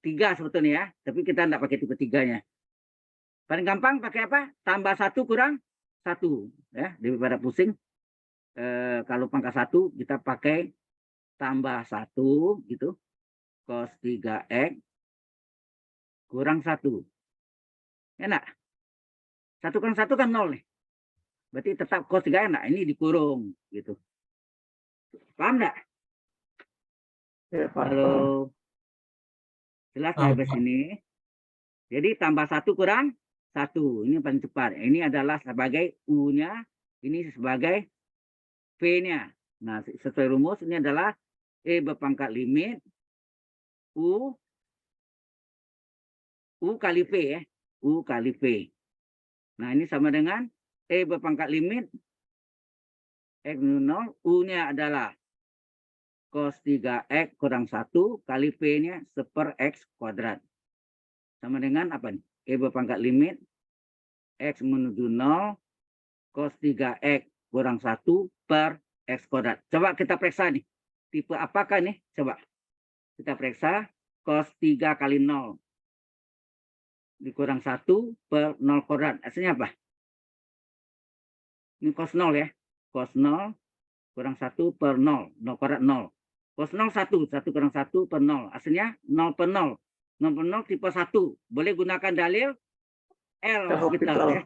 3 sebetulnya ya. Tapi kita tidak pakai tipe 3-nya. Paling gampang pakai apa? Tambah 1 kurang 1. Ya, daripada pusing. Kalau pangkat 1 kita pakai tambah 1 gitu. Cos 3x kurang 1. Enak. 1 kurang 1 kan 0 nih. Berarti tetap cos 3x enak. Ini dikurung gitu. Paham enggak? Ya, Pak. Halo. Jelas sampai sini. Jadi tambah 1 kurang 1. Ini paling cepat. Ini adalah sebagai U-nya. Ini sebagai V-nya. Nah, sesuai rumus ini adalah E berpangkat limit U kali V ya. U kali V. Nah, ini sama dengan E berpangkat limit X menuju 0. U-nya adalah cos 3x kurang 1 kali V-nya 1/x kuadrat. Sama dengan apa nih? E berpangkat limit X menuju 0 cos 3x kurang 1 per X kuadrat. Coba kita periksa nih. Tipe apakah nih? Coba. Kita periksa cos 3 kali 0 dikurang 1 per 0 kuadrat. Hasilnya apa? Ini cos 0 ya. Cos 0 kurang 1 per 0. 0 kuadrat 0. Cos 0 1. 1 kurang 1 per 0. Hasilnya 0 per 0. 0 per 0 tipe 1. Boleh gunakan dalil L hospital ya.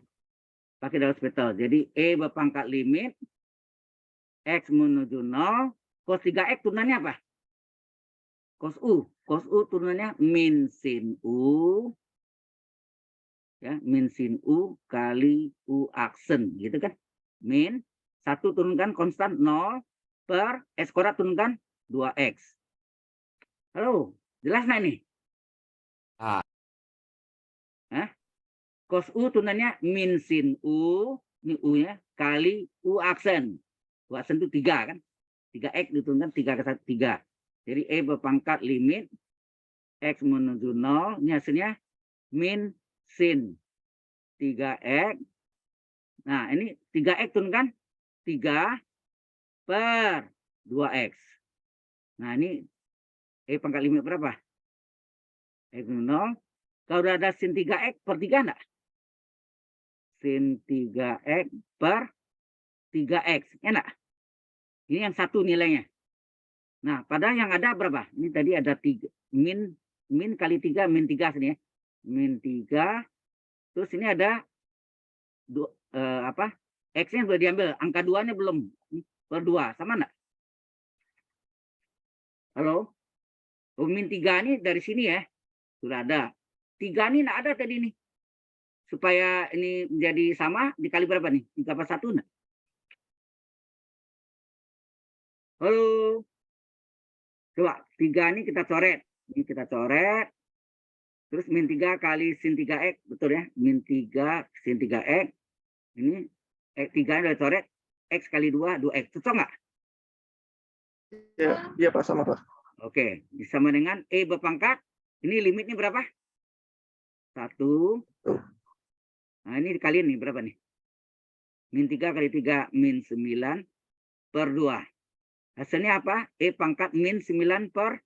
Pakai dalil hospital. Jadi E berpangkat limit X menuju 0. Cos 3X turunannya apa? Cos U. Cos U turunannya min sin U. Ya, min sin U kali U aksen. Gitu kan. Min. 1 turunkan konstan 0 per X kuadrat turunkan 2X. Halo. Jelas nggak nih? Cos U turunannya min sin U. Ini U-nya. Kali U aksen. U aksen itu 3 kan. 3X diturunkan 3 ke 1, 3. Jadi E berpangkat limit X menuju 0. Ini hasilnya min sin 3X. Nah, ini 3X turunkan 3 per 2X. Nah, ini E pangkat limit berapa? X menuju 0. Kalau udah ada sin 3X per 3 enggak? Sin 3X per 3X. Enak? Ini yang satu nilainya. Nah, padahal yang ada berapa? Ini tadi ada 3. Min kali 3, min 3 sini ya. Min 3. Terus ini ada X-nya sudah diambil. Angka 2-nya belum. Per 2. Sama enggak? Halo? Oh, min 3 ini dari sini ya. Sudah ada. 3 ini enggak ada tadi nih. Supaya ini menjadi sama, dikali berapa nih? 3 per 1 enggak? Halo? Coba, 3 ini kita coret. Ini kita coret. Terus min 3 kali sin 3X. Betul ya? Min 3 sin 3X. Ini X 3 udah coret. X kali 2, 2X. Cocok nggak? Ya, iya Pak, sama Pak. Oke. Sama dengan E berpangkat. Ini limitnya berapa? 1. Nah, ini dikaliin nih. Berapa nih? Min 3 kali 3, min 9 per 2. Hasilnya apa? E pangkat min 9 per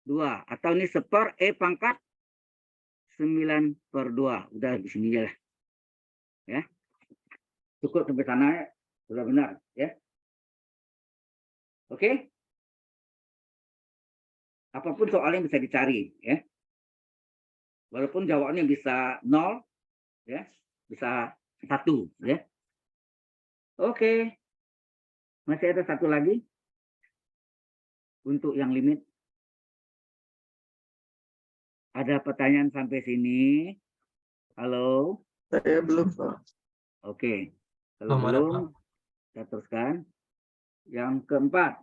2. Atau ini 1/, E pangkat 9 per 2. Udah di sini aja lah. Ya. Cukup sampai sana ya. Sudah benar. Ya. Oke. Apapun soalnya bisa dicari. Ya. Walaupun jawabannya bisa 0. Ya. Bisa 1. Ya. Oke. Masih ada satu lagi. untuk yang limit? Ada pertanyaan sampai sini? Halo? Saya belum, Pak. Oke. Kalau Belum ada, belum, kita teruskan. Yang keempat.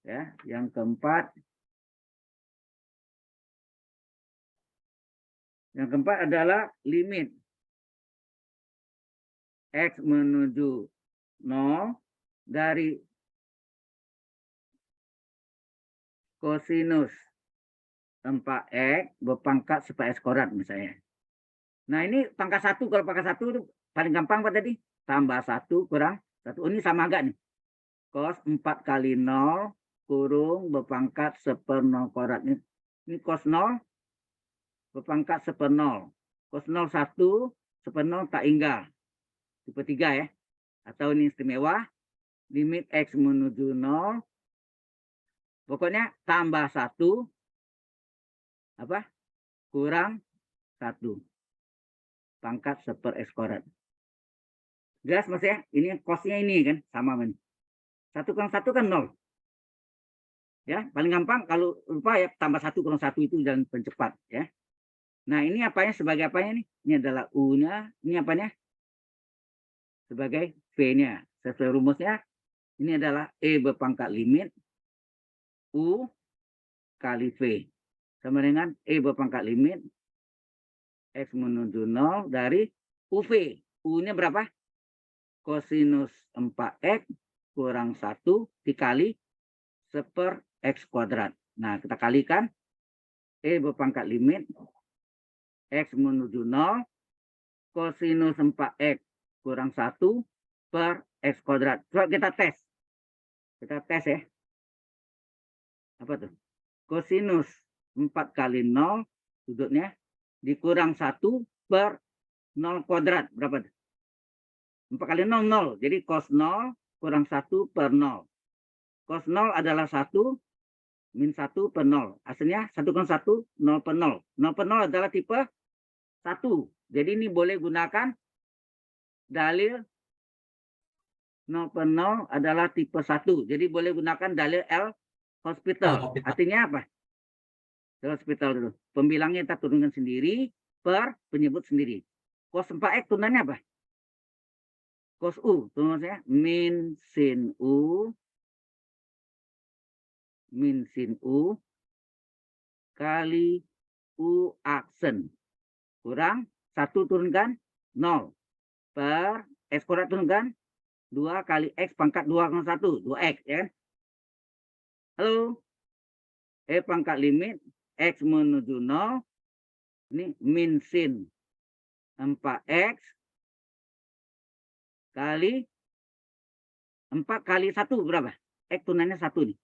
Ya, yang keempat. Yang keempat adalah limit X menuju 0 dari kosinus 4X berpangkat 10X kuadrat misalnya. Nah ini pangkat 1, kalau pangkat 1 itu paling gampang Pak tadi. Tambah 1 kurang 1. Oh, ini sama agak nih. Cos 4 kali 0 kurung berpangkat 10 kuadrat. Ini cos 0 berpangkat 10. Cos 0 1, 10 tak hingga. Tipe 3 ya. Atau ini istimewa. Limit X menuju 0. Pokoknya tambah 1. Apa? Kurang 1. Pangkat 10X kuadrat. Jelas Mas ya? Ini cosnya ini kan. Sama men. 1 kurang 1 kan 0. Ya, paling gampang kalau lupa ya tambah 1 kurang 1 itu jalan pencepat ya. Nah, ini apanya sebagai apanya nih? Ini adalah U-nya, ini apanya? Sebagai V-nya. Sesuai rumusnya, ini adalah E berpangkat limit U kali V. Sama dengan E berpangkat limit X menuju 0 dari UV. U-nya berapa? Kosinus 4X kurang 1 dikali 10X kuadrat. Nah, kita kalikan E berpangkat limit X menuju 0 kosinus 4X kurang 1 per X kuadrat. Coba kita tes. Kita tes ya. Apa tuh? Kosinus 4 kali 0 sudutnya dikurang 1 per 0 kuadrat. Berapa tuh? 4 kali 0, 0. Jadi cos 0 kurang 1 per 0. Cos 0 adalah 1 min 1 per 0. Hasilnya 1 kurang 1, 0 per 0. 0 per 0 adalah tipe 1. Jadi ini boleh gunakan dalil 0 per 0 adalah tipe 1. Jadi boleh gunakan dalil L hospital. Artinya apa? L hospital dulu. Pembilangnya kita turunkan sendiri per penyebut sendiri. Cos 4X turunannya apa? Cos U. Turunannya min sin U kali U aksen. Kurang 1 turunkan 0 per X kuadrat turunkan 2 kali X pangkat 2 kurang 1. 2X ya. Halo. E pangkat limit X menuju 0. Ini min sin 4X kali 4 kali 1 berapa? X tunannya 1 nih.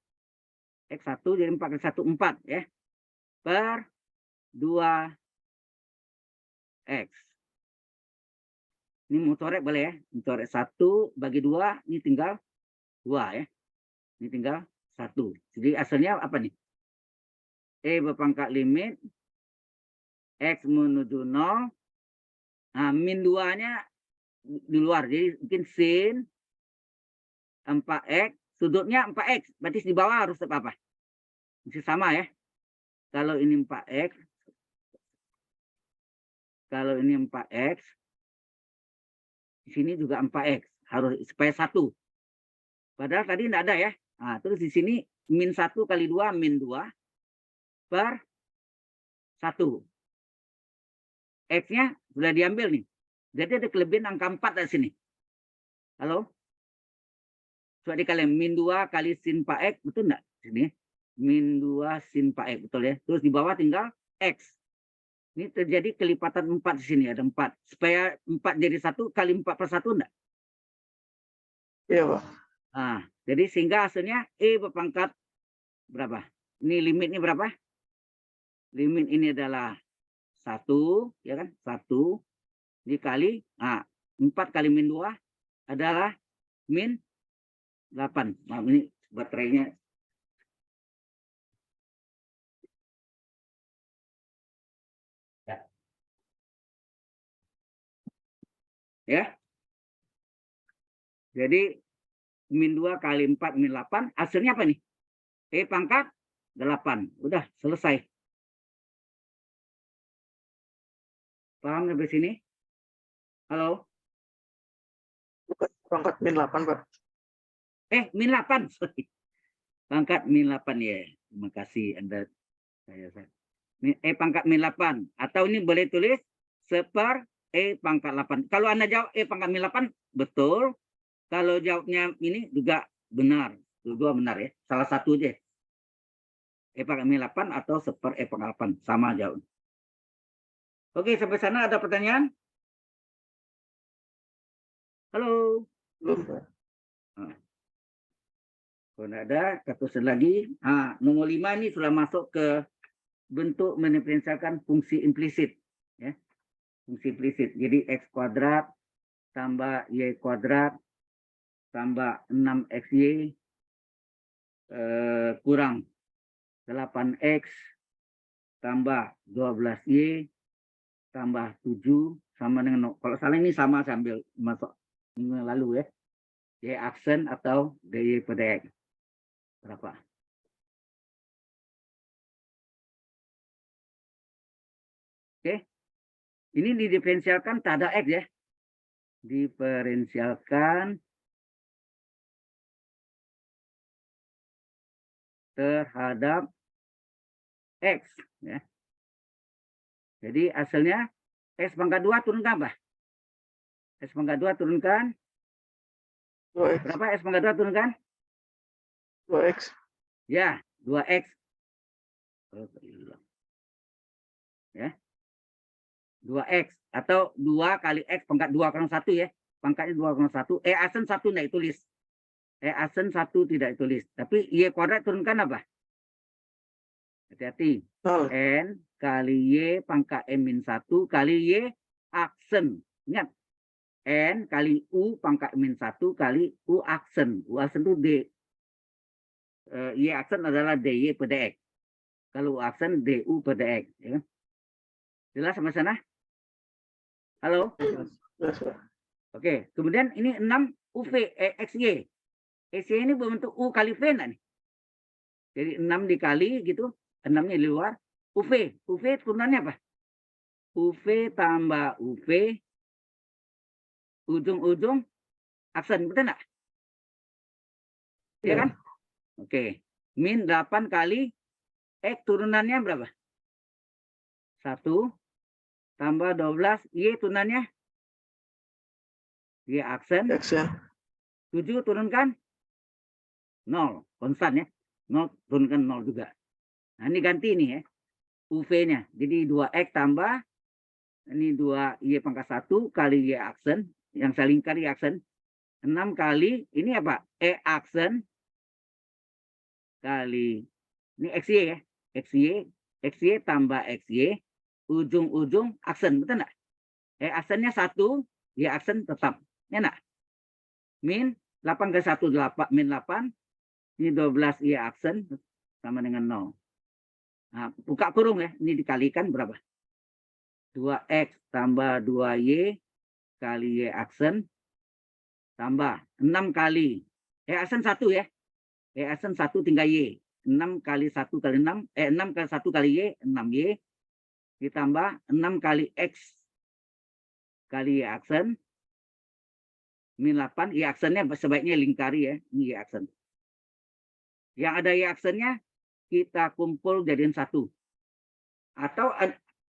X 1 jadi 4 kali 1, 4 ya. Per 2X. Ini mau coret boleh ya. Coret 1 bagi 2, ini tinggal 2 ya. Ini tinggal 1. Jadi asalnya apa nih? E berpangkat limit X menuju 0. Nah, min 2-nya di luar. Jadi mungkin sin 4X. Sudutnya 4X. Berarti di bawah harus apa? Masih sama ya. Kalau ini 4X. Kalau ini 4X. Di sini juga 4X. Harus supaya 1. Padahal tadi tidak ada ya. Nah, terus di sini min 1 kali 2 min 2 per 1. X-nya sudah diambil nih. Jadi ada kelebihan angka 4 dari sini. Halo? Coba dikalikan min 2 kali sin 4X. Betul enggak? Sini. Min 2 sin 4X. Betul ya. Terus di bawah tinggal X. Ini terjadi kelipatan 4 di sini. Ada 4. Supaya 4 jadi 1 kali 4 per 1 enggak? Iya, Pak. Nah, jadi sehingga hasilnya E berpangkat berapa? Ini limitnya berapa? Limit ini adalah 1, ya kan? 1 dikali, nah, 4 kali min 2 adalah min 8. Maaf, ini baterainya. Ya. Ya. Jadi min 2 kali 4 min 8 hasilnya apa nih? E pangkat 8. Udah selesai. Paham sampai sini? Halo? Pangkat min 8, Pak. Min 8. Sorry. Pangkat min 8 ya. Terima kasih Anda. Pangkat min 8. Atau ini boleh tulis seper E pangkat 8. Kalau Anda jawab E pangkat min 8, betul. Kalau jawabnya ini juga benar. Dua benar ya. Salah satu aja. E pangkat min 8 atau seper E pangkat 8. Sama jawab. Oke, sampai sana ada pertanyaan? Halo? Belum, Pak. Kalau tidak ada, kita teruskan lagi. Nomor 5 ini sudah masuk ke bentuk mendiferensialkan fungsi implisit. Ya. Fungsi implisit. Jadi X kuadrat tambah Y kuadrat tambah 6XY kurang 8X tambah 12Y tambah 7 sama dengan 0. Kalau salah ini sama sambil masuk minggu lalu ya. Y aksen atau DY pada X. Berapa? Oke. Ini didiferensialkan tak ada X ya. Diferensialkan terhadap X ya. Jadi hasilnya X pangkat 2 turunkan apa? X pangkat 2 turunkan 2X. berapa? X pangkat 2 turunkan? 2X. Ya, 2X. Ya. 2X atau 2 kali X pangkat 2 kurang 1 ya. Pangkatnya 2 kurang 1. Aksen 1 tidak ditulis. Aksen 1 tidak ditulis. Tapi Y kuadrat turunkan apa? Hati-hati. 0. N kali Y pangkat M-1 kali Y aksen. Ingat. N kali U pangkat M-1 kali U aksen. U aksen itu D. Y aksen adalah DY pada X. Kalau U aksen DU pada X. Ya. Jelas sampai sana? Halo? Yes, Pak. Oke. Kemudian ini 6 UV XY. XY ini berbentuk U kali V enggak nih? Jadi 6 dikali gitu. 6-nya di luar. UV. UV turunannya apa? UV tambah UV. Ujung-ujung aksen. Betul enggak? Iya kan? Oke. Min 8 kali X turunannya berapa? 1 tambah 12. Y turunannya? Y aksen. Aksen. 7 turunkan 0. Konstan ya. 0 turunkan 0 juga. Nah ini ganti nih ya. UV-nya. Jadi 2X tambah. Ini 2Y pangkat 1 kali Y aksen. Yang saya lingkari aksen. 6 kali. Ini apa? E aksen. Kali. Ini XY ya. XY. XY tambah XY. Ujung-ujung aksen. Betul enggak? E aksennya 1. Y aksen tetap. Ya enggak? Min 8 kali 1. 8, min 8. Ini 12 Y aksen. Sama dengan 0. Nah, buka kurung ya. Ini dikalikan berapa? 2X tambah 2Y kali Y aksen. Tambah 6 kali. Aksen 1 ya. Aksen 1 tinggal Y. 6 kali 1 kali 6. 6 kali 1 kali Y. 6Y. Ditambah 6 kali X kali Y aksen. Min 8. Y aksennya sebaiknya lingkari ya. Ini Y aksen. Yang ada Y aksennya kita kumpul jadiin 1. Atau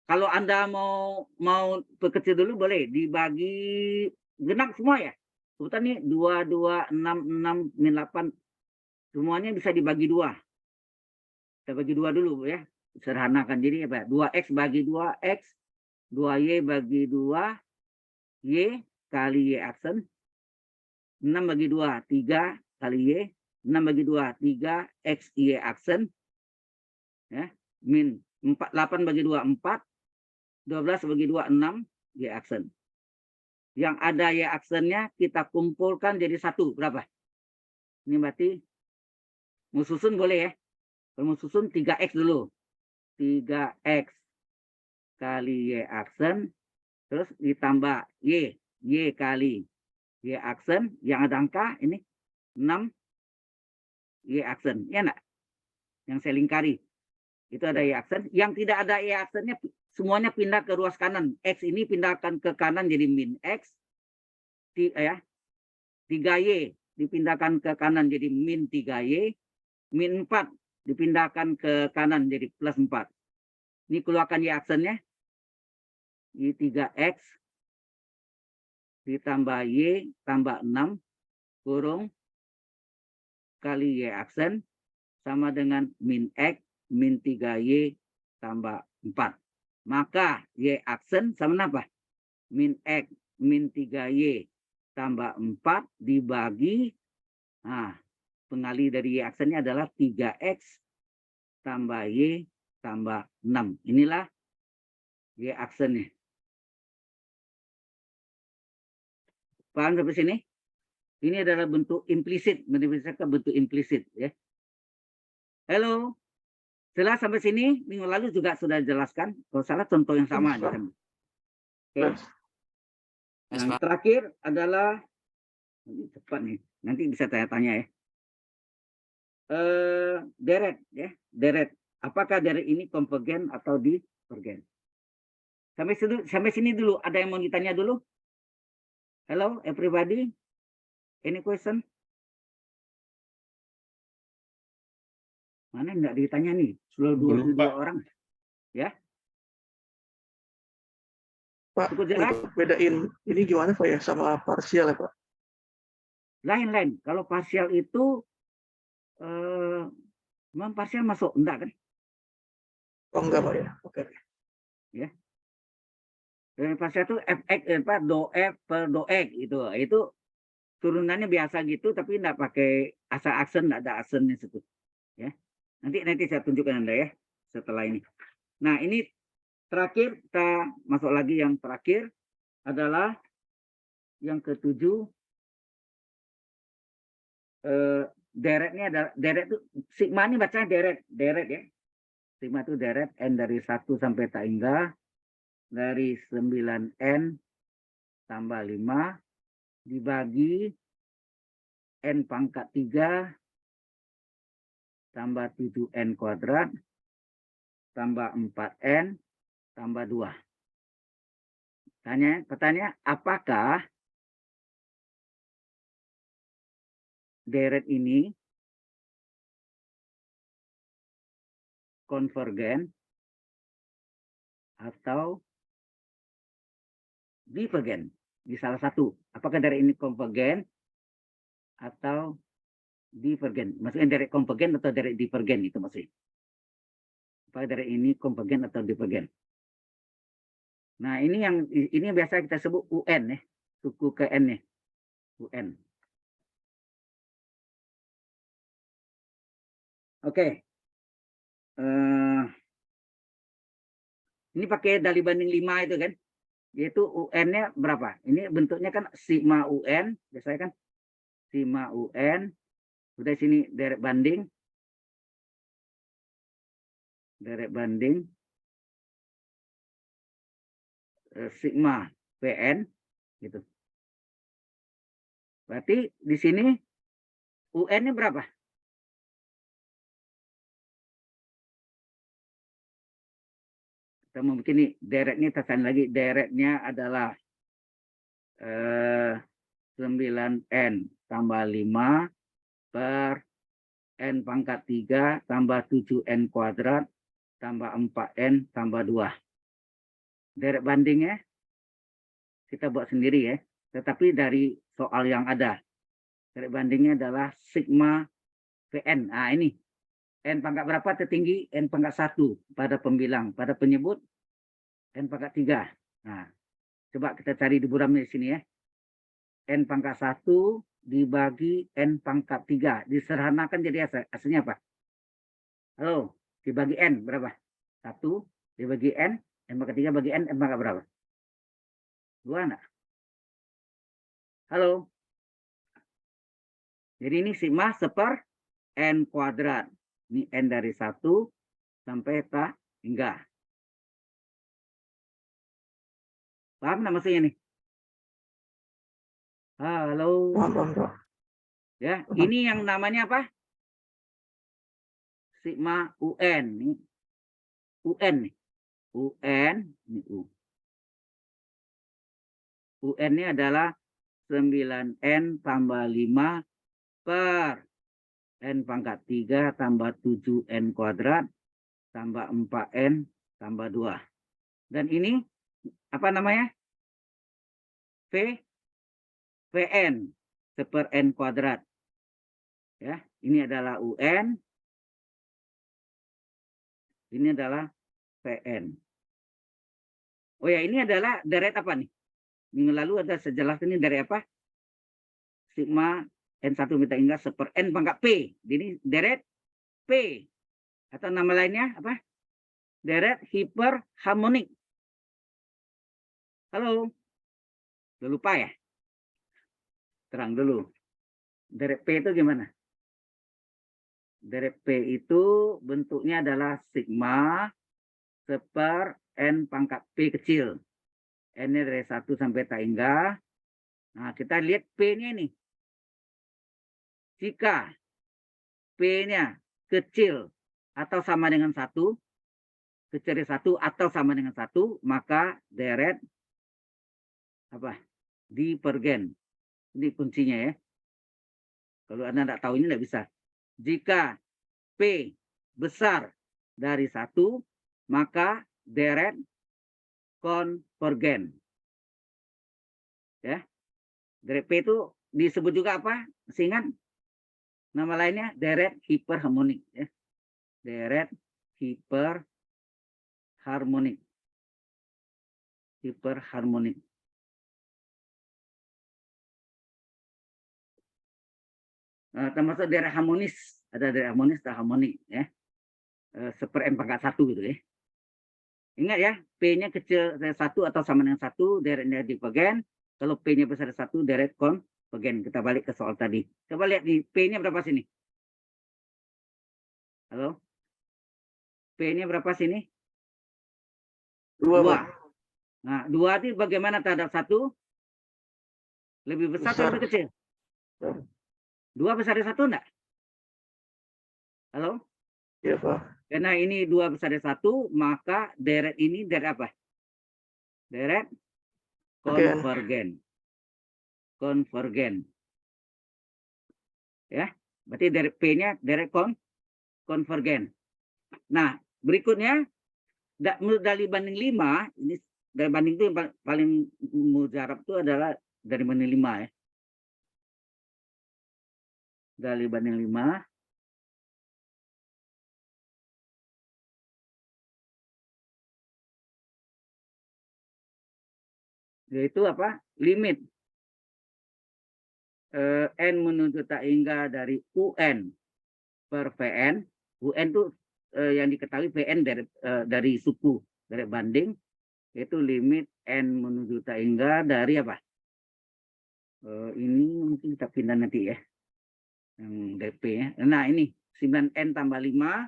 kalau Anda mau berkecil dulu boleh dibagi genap semua ya. Sebutan nih 2, 2, 6, 6, min 8. Semuanya bisa dibagi 2. Kita bagi 2 dulu ya. Sederhanakan. Jadi apa? 2X bagi 2X. 2Y bagi 2. Y kali Y aksen. 6 bagi 2. 3 kali Y. 6 bagi 2. 3 X Y aksen. Ya. Min 4, 8 bagi 2. 4. 12 bagi 2. 6 Y aksen. Yang ada Y aksennya kita kumpulkan jadi 1. Berapa? Ini berarti mau susun boleh ya. Kalau mau susun 3X dulu. 3X kali Y aksen. Terus ditambah Y. Y kali Y aksen. Yang ada angka ini 6 Y aksen. Ya enggak? yang saya lingkari. Itu ada Y aksen. Yang tidak ada Y aksennya semuanya pindah ke ruas kanan. X ini pindahkan ke kanan jadi min X. 3Y dipindahkan ke kanan jadi min 3Y. Min 4 dipindahkan ke kanan jadi plus 4. Ini keluarkan Y aksennya. Y 3X ditambah Y tambah 6 kurung kali Y aksen sama dengan min X min 3Y tambah 4. Maka Y aksen sama apa? Min X min 3Y tambah 4 dibagi, pengali dari Y aksennya adalah 3X tambah Y tambah 6. Inilah Y aksennya. Paham sampai sini? Ini adalah bentuk implisit, bentuk implisit ya. Halo. Setelah sampai sini, minggu lalu juga sudah jelaskan. Kalau salah contoh yang sama. Oke. Yang terakhir adalah, ini cepat nih, nanti bisa tanya-tanya ya. Deret ya, deret. Apakah deret ini konvergen atau divergen? Sampai sini dulu. Ada yang mau ditanya dulu? Hello, everybody. Any question? Mana enggak ditanya nih? Sudah dua orang. Ya. Pak, Cukup jelas? untuk bedain ini gimana Pak ya sama parsial ya Pak? Lain-lain. Kalau parsial itu memang parsial masuk enggak kan? Oh enggak Pak ya. Oke. Ya. Parsial itu fx do f per do x itu turunannya biasa gitu tapi enggak pakai aksen, enggak ada aksennya situ. Ya. Nanti saya tunjukkan Anda ya setelah ini. Nah, ini terakhir kita masuk lagi yang terakhir adalah yang ketujuh. Deretnya adalah deret itu sigma ini bacanya deret ya. Sigma itu deret n dari 1 sampai tak hingga dari 9n tambah 5 dibagi n pangkat 3 tambah 7n kuadrat tambah 4n tambah 2. Pertanyaan, apakah deret ini konvergen atau divergen? Di salah satu. Apakah deret ini konvergen atau divergen? Maksudnya deret konvergen atau deret divergen itu maksudnya. Apakah deret ini konvergen atau divergen? Nah, ini biasa kita sebut UN ya, suku ke N nya. UN. Oke. Ini pakai dali banding 5 itu kan. Yaitu UN-nya berapa? Ini bentuknya kan sigma UN, biasanya kan sigma UN. Udah sini deret banding. Deret banding sigma PN gitu. Berarti di sini UN-nya berapa? Kita mungkin nih deretnya tekan lagi, deretnya adalah 9n tambah 5 per n pangkat 3 tambah 7n kuadrat tambah 4n tambah 2. Deret bandingnya kita buat sendiri ya. Tetapi dari soal yang ada. Deret bandingnya adalah sigma Pn. Nah ini. N pangkat berapa tertinggi? N pangkat 1 pada pembilang. Pada penyebut N pangkat 3. Nah, coba kita cari di buramnya di sini ya. N pangkat 1 dibagi N pangkat 3. Disederhanakan jadi hasilnya apa? Halo, dibagi N berapa? 1 dibagi N pangkat 3 bagi N pangkat berapa? 2 enggak? Halo. Jadi ini sigma seper N kuadrat. Ini N dari 1 sampai tak hingga. Paham nggak maksudnya nih? Halo. Paham Pak. Ya, ini yang namanya apa? sigma UN nih. UN nih. UN ini U. UN ini adalah 9N tambah 5 per N pangkat 3 tambah 7N kuadrat tambah 4N tambah 2. Dan ini apa namanya? VN per N kuadrat. Ya, ini adalah UN. Ini adalah VN. Oh ya, ini adalah deret apa nih? Minggu lalu ada sejelas ini dari apa? Sigma N1 beta hingga per N pangkat P. Jadi deret P. Atau nama lainnya apa? Deret hiperharmonik. Halo? Udah lupa ya? Terang dulu. Deret P itu gimana? Deret P itu bentuknya adalah sigma per N pangkat P kecil. N-nya dari 1 sampai tak hingga. Nah, kita lihat P-nya ini. Jika P-nya kecil atau sama dengan 1, kecil dari 1 atau sama dengan 1, maka deret apa? Divergen. Ini kuncinya ya. Kalau Anda tidak tahu ini tidak bisa. Jika P besar dari 1, maka deret konvergen. Ya. Deret P itu disebut juga apa? Masih ingat? Nama lainnya deret hiperharmonik. Ya. Deret hiperharmonik. Hiperharmonik. Termasuk deret harmonis. Ada deret harmonis atau harmonik. Ya. Seper N pangkat 1 gitu ya. Ingat ya, P-nya kecil dari 1 atau sama dengan 1, deretnya divergen. Kalau P-nya besar dari 1, deret konvergen. Kita balik ke soal tadi. Coba lihat nih, P-nya berapa sini? Halo? P-nya berapa sini? 2, 2. Pak. Nah, 2 itu bagaimana terhadap 1? Lebih besar atau lebih kecil? 2 besar dari 1 enggak? Halo? Iya, Pak. Karena ini 2 besar dari 1, maka deret ini deret apa? Deret konvergen. Konvergen. Ya, berarti deret P-nya deret konvergen. Nah, berikutnya dari banding 5, ini dari banding itu yang paling mujarab itu adalah dari banding 5 ya. Dari banding 5. Yaitu apa? Limit N menuju tak hingga dari UN per VN. UN itu yang diketahui VN dari suku, dari banding. Yaitu limit N menuju tak hingga dari apa? Ini mungkin kita pindah nanti ya. Yang DP ya. Nah ini 9N tambah 5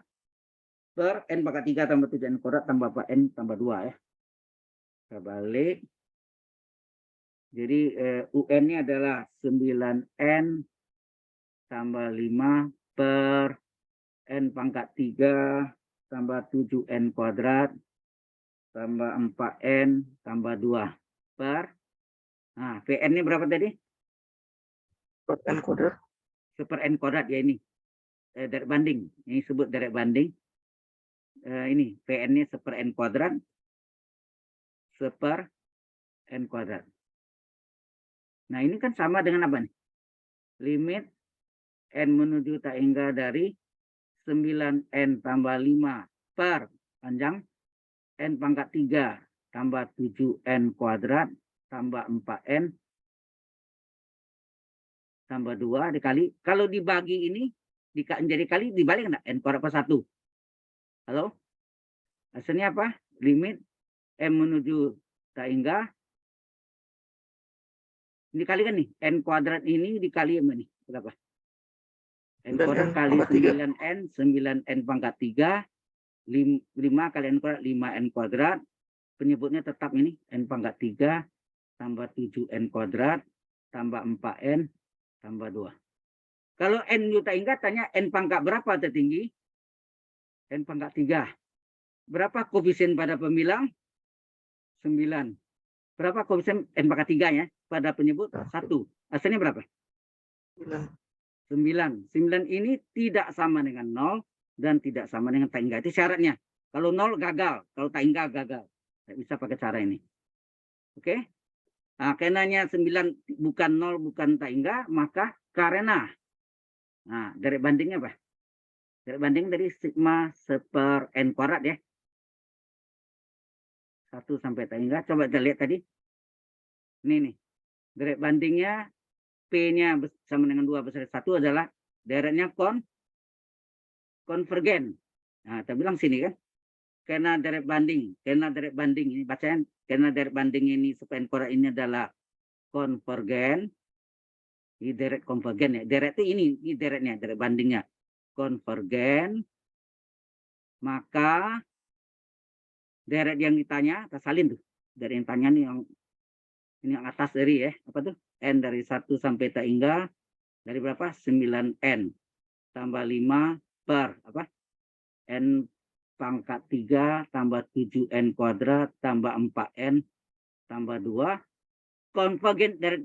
per N pangkat 3 tambah 7N kuadrat tambah N tambah 2 ya. Kita balik. Jadi UN-nya adalah 9N tambah 5 per N pangkat 3 tambah 7N kuadrat tambah 4N tambah 2 per. Nah, VN-nya berapa tadi? Per N kuadrat. Per N kuadrat ya ini. Deret banding. Ini sebut deret banding. Ini VN-nya per N kuadrat. Per N kuadrat. Nah, ini kan sama dengan apa nih? Limit N menuju tak hingga dari 9N tambah 5 per panjang N pangkat 3 tambah 7N kuadrat tambah 4N tambah 2 dikali. Kalau dibagi ini menjadi kali dibalik enggak? N kuadrat per 1. Halo? Hasilnya apa? Limit M menuju tak hingga. Ini dikalikan nih. N kuadrat ini dikali apa nih? Berapa? N kuadrat kali 9N. 9N pangkat 3. 5 kali N kuadrat. 5N kuadrat. Penyebutnya tetap ini. N pangkat 3 tambah 7N kuadrat tambah 4N tambah 2. Kalau N tak hingga tanya N pangkat berapa tertinggi? N pangkat 3. Berapa koefisien pada pembilang? 9. Berapa koefisien N pangkat 3 ya? Pada penyebut? 1. Hasilnya berapa? 9. 9 ini tidak sama dengan 0 dan tidak sama dengan tak hingga. Itu syaratnya. Kalau 0 gagal, kalau tak hingga gagal. Tidak bisa pakai cara ini. Oke? Nah, karenanya 9 bukan 0, bukan tak hingga, maka karena. Nah, dari bandingnya apa? Dari banding dari sigma seper N kuadrat ya. 1 sampai tak hingga. Coba kita lihat tadi. Ini nih. Dari bandingnya P-nya sama dengan 2 besar 1 adalah deretnya konvergen. Nah, kita bilang sini kan. Karena deret banding ini bacaan, karena deret banding ini supaya N kuadrat ini adalah konvergen. Ini deret konvergen ya. Deret itu ini deretnya, deret bandingnya konvergen. Maka deret yang ditanya, kita salin tuh. Dari yang tanya nih ini yang atas dari ya, apa tuh? N dari 1 sampai tak hingga dari berapa? 9N tambah 5 per apa? N pangkat 3 tambah 7N kuadrat tambah 4N tambah 2. Konvergen dari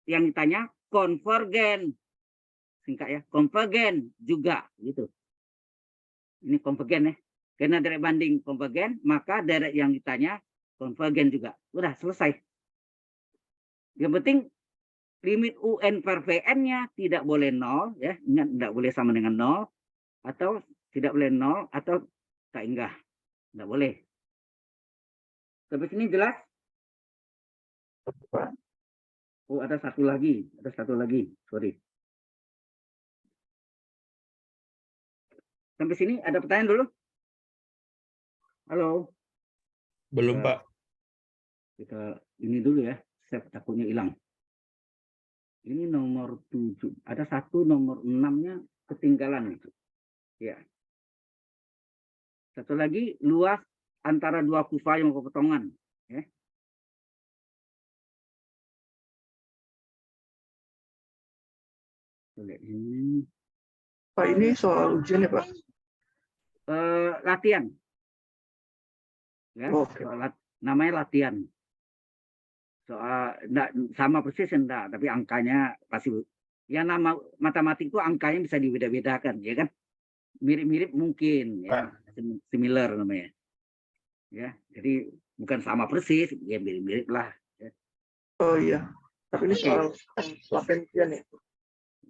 yang ditanya konvergen. Singkat ya, konvergen juga gitu. Ini konvergen ya. Karena deret banding konvergen, maka deret yang ditanya konvergen juga. Udah selesai. Yang penting limit UN per VN-nya tidak boleh 0 ya, ingat tidak boleh sama dengan 0 atau tidak boleh 0 atau tak hingga. Tidak boleh. Sampai sini jelas? Oh, ada satu lagi, Sorry. Sampai sini ada pertanyaan dulu? Halo. Belum, Pak. Kita ini dulu ya, saya takutnya hilang. Ini nomor 7. Ada satu nomor 6-nya ketinggalan itu. Ya. Satu lagi luas antara dua kufa yang berpotongan. Ya. Ini. Pak, ini soal ujian ya, Pak? Latihan. Ya, Oke. namanya latihan. Soal enggak sama persis enggak, tapi angkanya pasti. Ya nama matematik itu angkanya bisa dibeda-bedakan, ya kan? Mirip-mirip mungkin, ya. Similar namanya. Ya, jadi bukan sama persis, ya mirip-mirip lah. Ya. Oh iya. Tapi ini soal lapensian ya.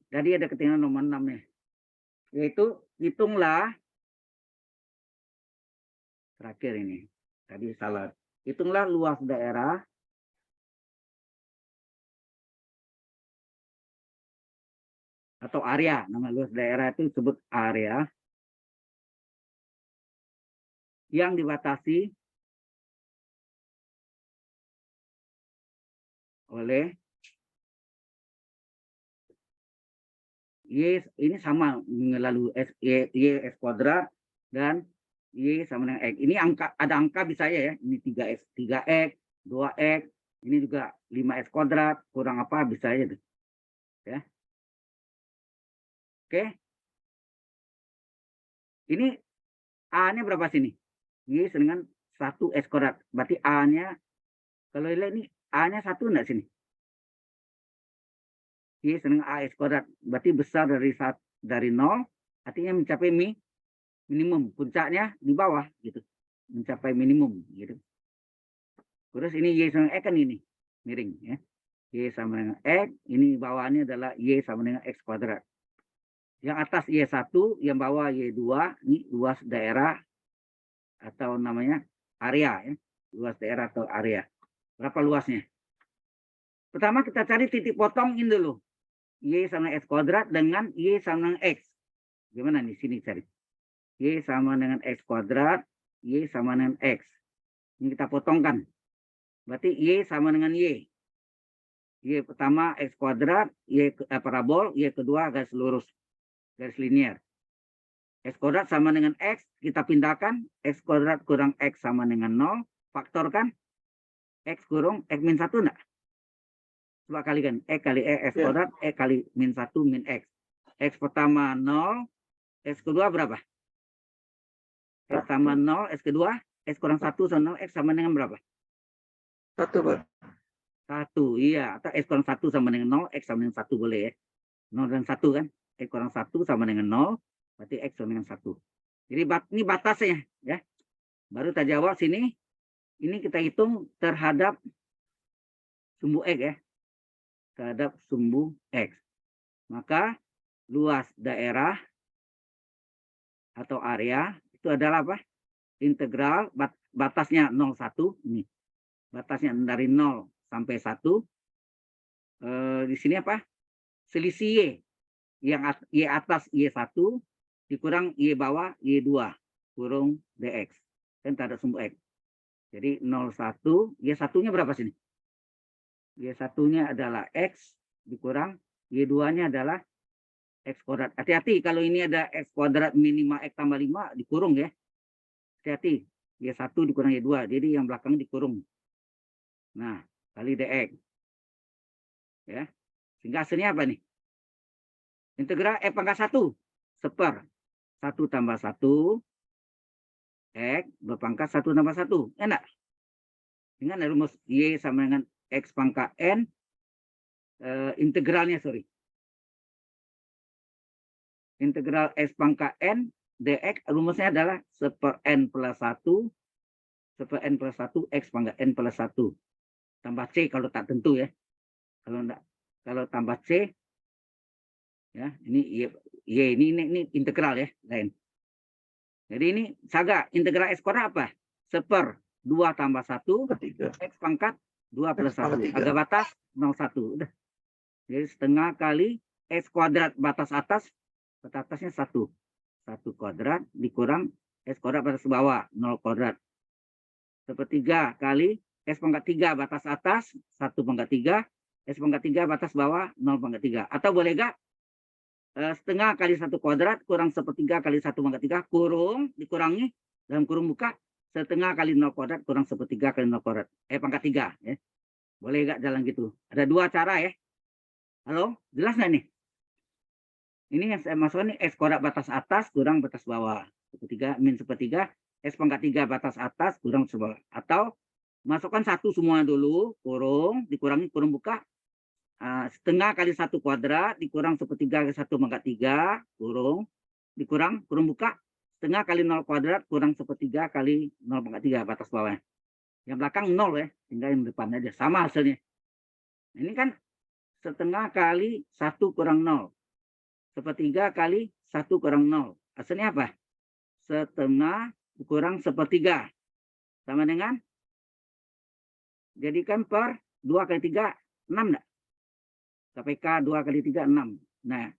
Jadi ada ketinggalan nomor 6 nih. Yaitu hitunglah terakhir ini. Tadi salah. Hitunglah luas daerah atau area. Nama luas daerah itu disebut area yang dibatasi oleh Y, ini sama melalui Y S kuadrat dan Y sama dengan X. Ini angka, ada angka bisa ya, ini 3X, 3X, 2X, ini juga 5X kuadrat, kurang apa bisa aja. Ya. Oke. Ini A-nya berapa sini? Y dengan 1X kuadrat. Berarti A-nya, kalau lihat ini A-nya 1 enggak sini? Y dengan AX kuadrat. Berarti besar dari 0, artinya mencapai minimum. Puncaknya di bawah gitu. Mencapai minimum gitu. Terus ini Y sama X kan ini miring ya. Y sama dengan X, ini bawahnya adalah Y sama dengan X kuadrat. Yang atas Y1, yang bawah Y2, ini luas daerah atau namanya area ya. Luas daerah atau area. Berapa luasnya? Pertama kita cari titik potong ini dulu. Y sama X kuadrat dengan Y sama dengan X. Gimana di sini cari? Y sama dengan X kuadrat, Y sama dengan X. Ini kita potongkan. Berarti Y sama dengan Y. Y pertama X kuadrat, Y parabol, Y kedua garis lurus, garis linier. X kuadrat sama dengan X, kita pindahkan. X kuadrat kurang X sama dengan 0. Faktorkan. X kurang X min 1 enggak? Coba kalikan. X kali X kuadrat, X kali min 1 min X. X pertama 0, X kedua berapa? X sama 0, X kedua, X kurang 1 sama 0, X sama dengan berapa? 1, Pak. 1, iya. Atau X kurang 1 sama dengan 0, X sama dengan 1 boleh ya. 0 dan 1 kan. X kurang 1 sama dengan 0, berarti X sama dengan 1. Jadi ini batasnya ya. Baru kita jawab sini. Ini kita hitung terhadap sumbu X ya. Terhadap sumbu X. Maka luas daerah atau area itu adalah apa? Integral batasnya 01 ini. Batasnya dari 0 sampai 1. Di sini apa? Selisih Y. Yang Y atas Y1 dikurang Y bawah Y2 kurung DX. Kan terhadap sumbu X. Jadi 01, Y1-nya berapa sini? Y1-nya adalah X dikurang Y2-nya adalah X kuadrat. Hati-hati kalau ini ada X kuadrat minimal X tambah 5 dikurung ya. Hati-hati. Y1 dikurang Y2. Jadi yang belakang dikurung. Nah, kali DX. Ya. Sehingga hasilnya apa nih? Integral X pangkat 1. Seper. 1 tambah 1. X berpangkat 1 tambah 1. Enak. Dengan rumus Y sama dengan X pangkat N. Integralnya, sorry. Integral X pangkat N dx rumusnya adalah seper N plus 1 seper N plus 1 X pangkat N plus 1 tambah C kalau tak tentu ya. Kalau enggak, kalau tambah C ya, ini Y ini integral ya, lain. Jadi ini saga integral X kuadrat apa? Seper 2 tambah 1 X pangkat 2 plus 1 agak batas 0,1 udah. Jadi setengah kali X kuadrat batas atas atasnya 1 kuadrat dikurang X kuadrat batas bawah 0 kuadrat. Sepertiga kali X pangkat 3 batas atas 1 pangkat 3 X pangkat 3 batas bawah 0 pangkat 3. Atau boleh enggak setengah kali 1 kuadrat kurang sepertiga kali 1 pangkat 3 kurung dikurangi dalam kurung buka setengah kali 0 kuadrat kurang sepertiga kali 0 kuadrat pangkat 3 ya. Boleh enggak jalan gitu. Ada dua cara ya. Halo, jelas nggak nih? Ini yang saya masukkan nih X kuadrat batas atas kurang batas bawah. Sepertiga min sepertiga X pangkat 3 batas atas kurang batas bawah. Atau masukkan 1 semua dulu kurung dikurangi kurung buka setengah kali 1 kuadrat dikurang sepertiga kali 1 pangkat 3 kurung dikurang kurung buka setengah kali 0 kuadrat kurang sepertiga kali 0 pangkat 3 batas bawah. Yang belakang 0 ya, tinggal yang depan aja sama hasilnya. Ini kan setengah kali 1 kurang 0. Sepertiga kali 1 kurang 0. Hasilnya apa? Setengah kurang sepertiga. Sama dengan? Jadikan per 2 kali 3, 6 enggak? KPK 2 kali 3, 6. Nah,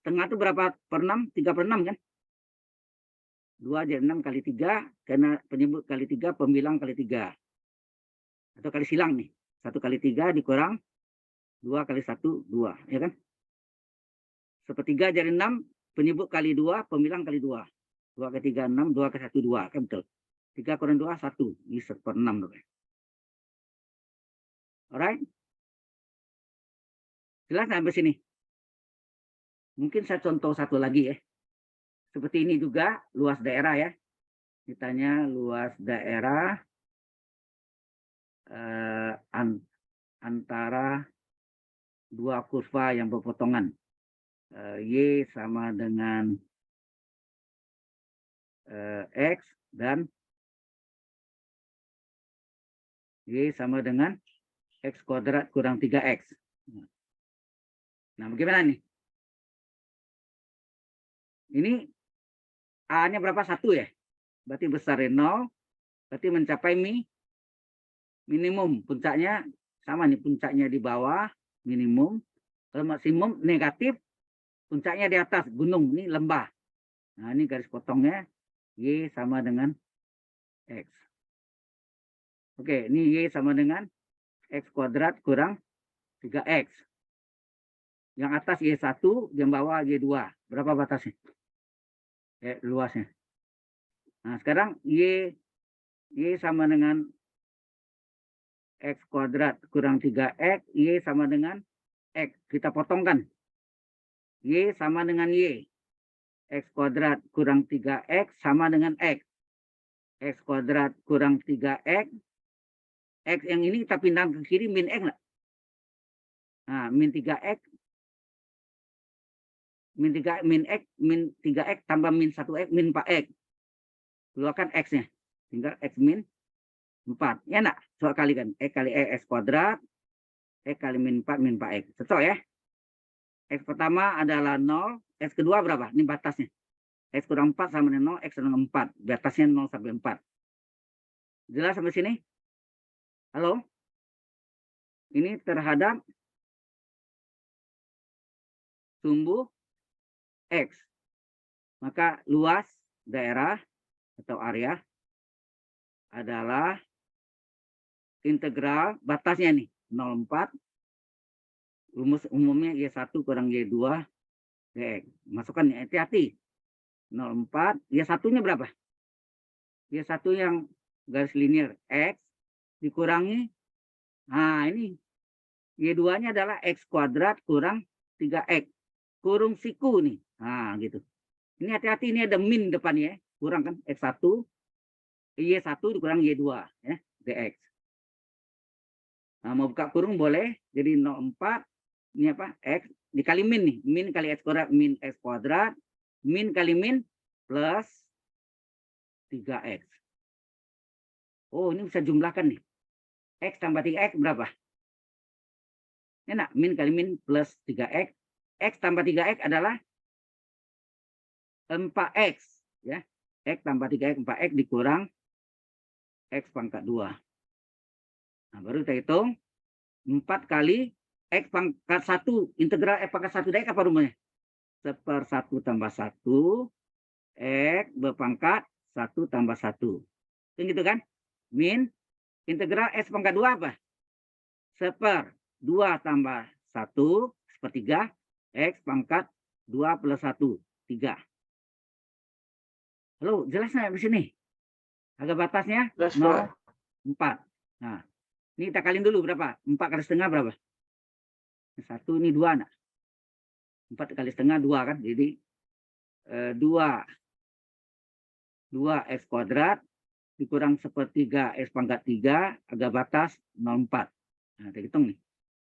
setengah itu berapa per 6? 3 per 6 kan? 2 jadi 6 kali 3. Karena penyebut kali 3, pembilang kali 3. Atau kali silang nih. 1 kali 3 dikurang 2 kali 1, 2. Ya kan? Sepertiga jadi 6, penyebut kali 2, pembilang kali 2. 2 kali 3, 6, 2 kali 1, 2. Kan betul. 3 kurang 2, 1. Ini 1/6. Alright? Jelas sampai sini? Mungkin saya contoh satu lagi ya. Seperti ini juga, luas daerah ya. Ditanya luas daerah antara dua kurva yang berpotongan. Y sama dengan X dan Y sama dengan X kuadrat kurang 3X. Nah, bagaimana nih? Ini A-nya berapa? 1 ya? Berarti besar dari 0. Berarti mencapai minimum. Puncaknya sama nih. Puncaknya di bawah, minimum. Kalau maksimum negatif, puncaknya di atas, gunung. Ini lembah. Nah, ini garis potongnya. Y sama dengan X. Oke, ini Y sama dengan X kuadrat kurang 3X. Yang atas Y1, yang bawah Y2. Berapa batasnya? Luasnya. Nah, sekarang Y sama dengan X kuadrat kurang 3X. Y sama dengan X. Kita potongkan. Y sama dengan Y. X kuadrat kurang 3X sama dengan X. X kuadrat kurang 3X. X yang ini kita pindah ke kiri, min X nggak? Nah, min 3X. Min 3X tambah min 1X, min 4X. Keluarkan X-nya. Tinggal X min 4. Ya enggak? Soal kali kan. X kali X kuadrat. X kali min 4, min 4X. Cocok ya? X pertama adalah 0. X kedua berapa? Ini batasnya. X kurang 4 sama dengan 0. X kurang 4. Batasnya 0 sampai 4. Jelas sampai sini? Halo? Ini terhadap sumbu X. Maka luas daerah atau area adalah integral batasnya nih 0,4. Rumus umumnya Y1 kurang Y2 dx. Masukkan ya, hati-hati. 0,4. Y1-nya berapa? Y1 yang garis linear X dikurangi. Nah ini Y2-nya adalah X kuadrat kurang 3X. Kurung siku nih. Nah gitu. Ini hati-hati, ini ada min depannya. Kurang kan X1. Y1 dikurang Y2 ya, dx. Nah, mau buka kurung boleh. Jadi 0,4 ini apa? X dikali min nih. Min kali X kuadrat min X kuadrat. Min kali min plus 3X. Oh, ini bisa jumlahkan nih. X tambah 3X berapa? Enak, min kali min plus 3X. X tambah 3X adalah 4X. Ya. X tambah 3X, 4X dikurang X pangkat 2. Nah, baru kita hitung. 4 kali X pangkat 1. Integral X pangkat 1 dx apa rumusnya? 1/1 tambah 1. X berpangkat 1 tambah 1. Kan gitu kan? Min integral X pangkat 2 apa? 1/2 tambah 1 1/3. X pangkat 2 plus 1. 3. Halo, jelas nggak di sini? Agak batasnya 0,4. Nah, ini kita kaliin dulu berapa? 4 kali setengah berapa? 1 ini 2 nak. 4 kali setengah 2 kan? Jadi 2 X kuadrat dikurang 1/3 X pangkat 3 agak batas 0,4. Nah, kita hitung nih.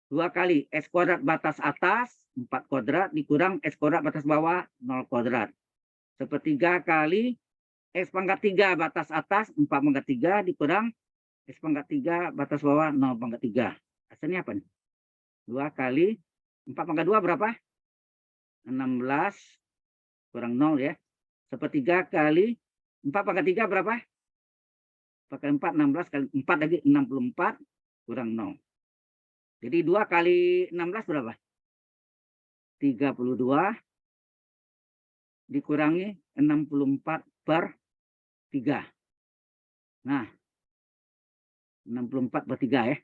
2 kali X kuadrat batas atas 4 kuadrat dikurang X kuadrat batas bawah 0 kuadrat. 1/3 kali X pangkat 3 batas atas 4 pangkat 3 dikurang X pangkat 3 batas bawah 0 pangkat 3. Hasilnya apa nih? 2 kali 4 pangkat 2 berapa? 16 kurang 0 ya. 1/3 kali 4 pangkat 3 berapa? 4 kali 4, 16 kali 4 lagi 64 kurang 0. Jadi 2 kali 16 berapa? 32 dikurangi 64/3. Nah, 64/3 ya.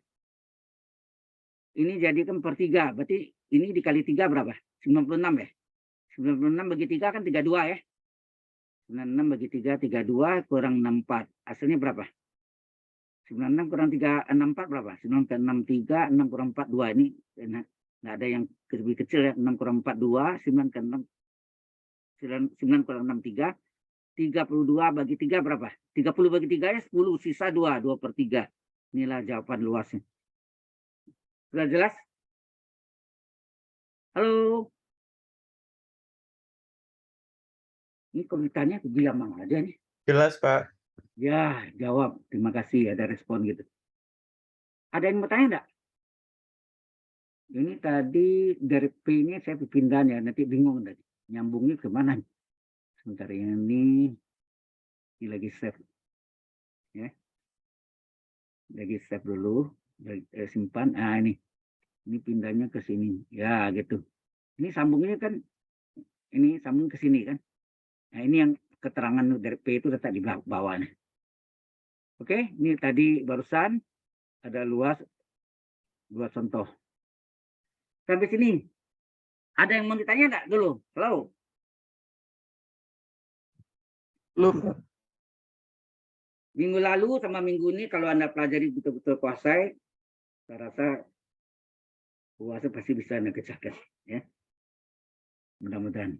Ini jadikan per 3. Berarti ini dikali 3 berapa? 96 ya. 96 bagi 3 kan 32 ya. 96 bagi 3, 32 kurang 64. Hasilnya berapa? 96 kurang 3, 64 berapa? 9 ke 63, 6 kurang 4, 2. Ini nggak ada yang lebih kecil ya. 6 kurang 4, 2. 9 ke 6, 9 kurang 6, 3. 32 bagi 3 berapa? 30 bagi 3 ya 10. Sisa 2, 2/3. Inilah jawaban luasnya. Sudah jelas? Halo? Ini komentarnya aku bilang mana ada nih. Jelas, Pak. Ya, jawab. Terima kasih ada respon gitu. Ada yang mau tanya enggak? Ini tadi dari P ini saya pindah ya, nanti bingung tadi. Nyambungnya kemana? Sebentar ini lagi save. Ya. Lagi save dulu, simpan. Ah ini pindahnya ke sini. Ya gitu. Ini sambungnya kan, ini sambung ke sini kan. Nah ini yang keterangan dari P itu letak di bawahnya. Oke, ini tadi barusan ada luas 2 contoh. Sampai sini. Ada yang mau ditanya enggak dulu? Halo? Belum. Minggu lalu sama minggu ini kalau Anda pelajari betul-betul kuasai, saya rasa puasa pasti bisa Anda kerjakan. Ya. Mudah-mudahan.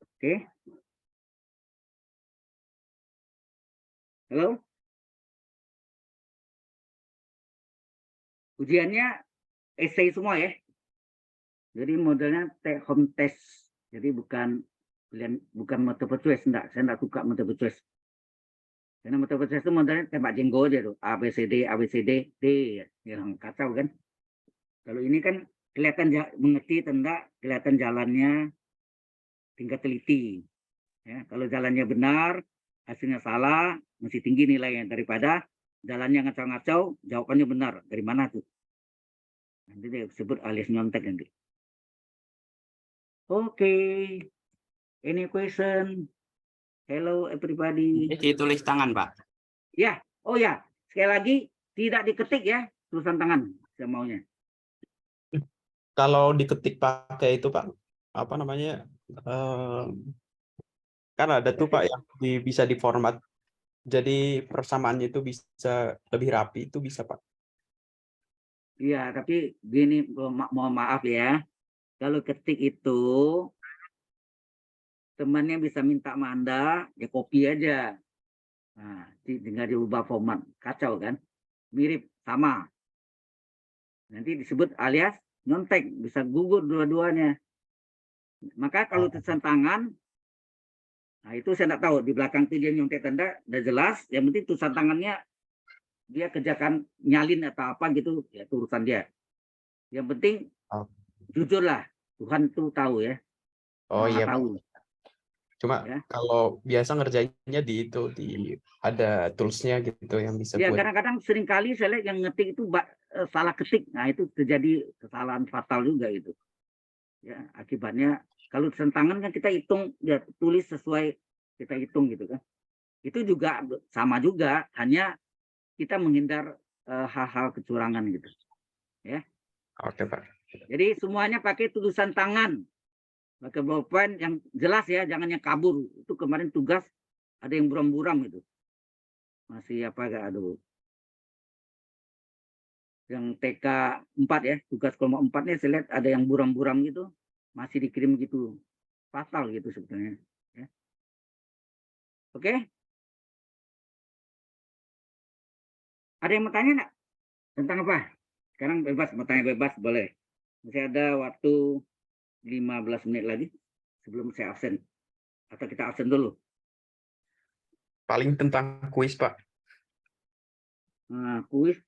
Oke. Halo? Ujiannya essay semua ya. Jadi modelnya take home test. Jadi bukan multiple choice, enggak. Saya enggak suka multiple choice. Karena multiple choice itu modelnya tembak jenggo aja tuh. A, B, C, D, A, B, C, D, D. Yang kacau kan. Kalau ini kan kelihatan mengerti atau enggak, kelihatan jalannya, tinggal teliti. Ya, kalau jalannya benar, hasilnya salah, masih tinggi nilainya daripada jalannya ngacau-ngacau, jawabannya benar. Dari mana tuh? Nanti dia sebut alias nyontek nanti. Oke. Any question? Hello everybody. Ditulis tangan, Pak. Ya, oh ya, sekali lagi tidak diketik ya tulisan tangan saya maunya. Kalau diketik pakai itu Pak, apa namanya? Kan ada tuh Pak yang bisa diformat. Jadi persamaannya itu bisa lebih rapi, itu bisa Pak. Iya, tapi gini, mohon maaf ya. Kalau ketik itu temannya bisa minta sama Anda, ya copy aja. Nah, tinggal diubah format. Kacau kan? Mirip, sama. Nanti disebut alias nyontek, bisa gugur dua-duanya. Maka kalau tulisan tangan, nah itu saya tidak tahu di belakang itu dia nyontek tanda, udah jelas. Yang penting tulisan tangannya dia kerjakan nyalin atau apa gitu, ya itu urusan dia. Yang penting jujurlah, Tuhan tuh tahu ya. Oh Maha iya tahu. Pak. Cuma Ya. kalau biasa ngerjainnya ada toolsnya gitu yang bisa Ya buat. kadang-kadang sering kali saya lihat yang ngetik itu salah ketik. Nah itu terjadi kesalahan fatal juga itu. Ya akibatnya kalau tulisan tangan kan kita hitung, ya tulis sesuai kita hitung gitu kan. Itu juga sama juga, hanya kita menghindar hal-hal kecurangan gitu. Ya. Oke Pak. Jadi semuanya pakai tulisan tangan. Pakai bolpen yang jelas ya, jangan yang kabur. Itu kemarin tugas ada yang buram-buram itu. Masih apa gak, aduh. Yang TK 4 ya, tugas kelompok 4 nih saya lihat ada yang buram-buram gitu. Masih dikirim gitu. Fatal gitu sebetulnya. Ya. Oke? Ada yang mau tanya enggak? Tentang apa? Sekarang bebas, mau tanya bebas boleh. Masih ada waktu 15 menit lagi sebelum saya absen. Atau kita absen dulu. Paling tentang kuis Pak. Nah, kuis,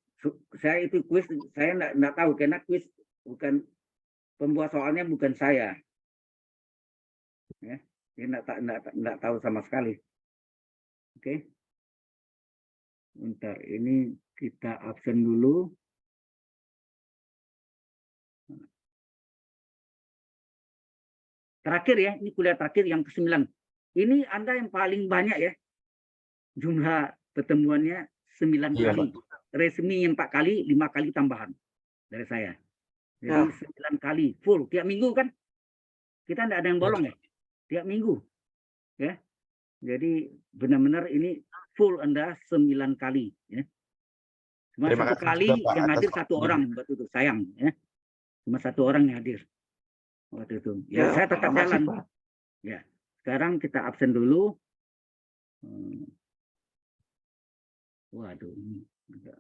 saya itu kuis, saya enggak tahu karena kuis bukan pembuat soalnya bukan saya. Ya, dia enggak tahu sama sekali. Oke. Bentar, ini kita absen dulu. Terakhir ya, ini kuliah terakhir yang ke-9. Ini Anda yang paling banyak ya. Jumlah pertemuannya 9 Iya, kali. Resmi yang 4 kali, 5 kali tambahan dari saya. Jadi 9 kali full tiap minggu kan? Kita enggak ada yang bolong ya. Tiap minggu. Ya. Jadi benar-benar ini full Anda 9 kali ya. Cuma Terima satu kasih kali juga, Pak, yang atas hadir satu waktunya. orang waktu itu, sayang ya. Cuma satu orang yang hadir waktu itu. Ya, saya tetap makasih, jalan. Pak. Ya. Sekarang kita absen dulu. Waduh, ini agak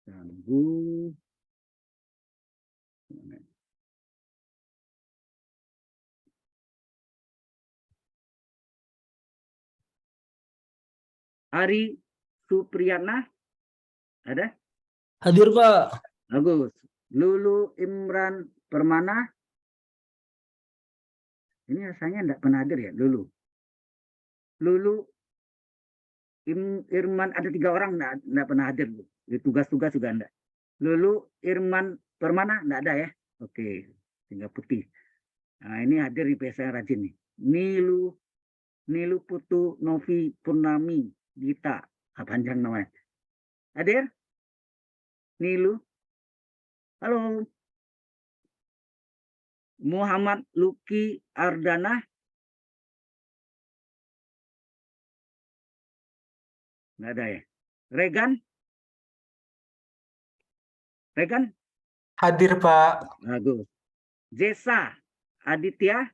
ganggu. Ari Supriyatna ada? Hadir, Pak. Bagus. Lulu Imran Permana. Ini rasanya enggak pernah hadir ya, Lulu. Lulu Irman, ada 3 orang enggak pernah hadir. Tugas-tugas juga enggak. Lulu Irman Permana enggak ada ya? Oke, tinggal putih. Nah, ini hadir di biasa rajin nih. Nilu Putu Novi Purnami Gita. Panjang namanya. Hadir? Nilu. Halo. Muhammad Luki Ardana. Nggak ada ya. Regan? Regan? Hadir, Pak. Bagus. Jesa Aditya.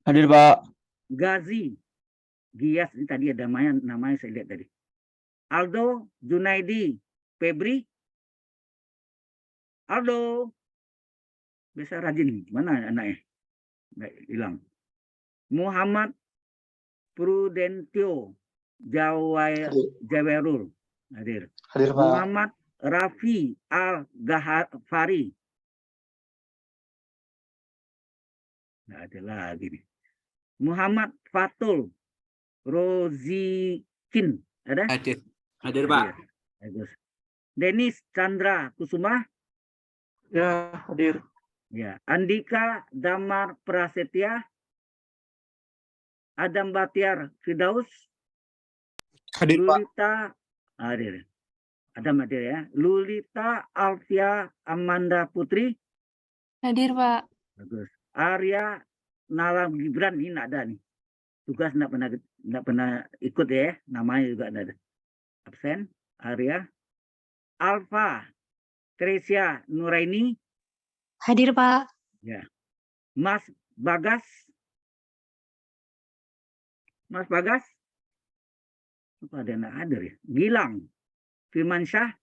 Hadir, Pak. Gazi. Gias, ini tadi ada namanya saya lihat tadi. Aldo Junaidi Febri. Aldo. Biasa rajin. Mana anaknya? Nggak hilang. Muhammad Prudentio Jawerul. Hadir. Hadir, Pak. Muhammad Rafi Al-Ghafari. Nggak ada lagi nih. Muhammad Fatul Rozikin. Ada? Hadir. Hadir, Pak. Bagus. Denis Chandra Kusuma. Ya, hadir. Ya. Andika Damar Prasetya. Adam Batiar Firdaus. Hadir, Pak. Lulita hadir. Adam hadir ya. Lulita Alfia Amanda Putri. Hadir, Pak. Bagus. Arya Nala Gibran ini nggak ada nih. Tugas nggak pernah ikut ya. Namanya juga nggak ada. Absen. Arya. Alfa Kresia Nuraini. Hadir, Pak. Ya. Mas Bagas. Mas Bagas. Apa ada yang nggak hadir ya? Gilang Firmansyah.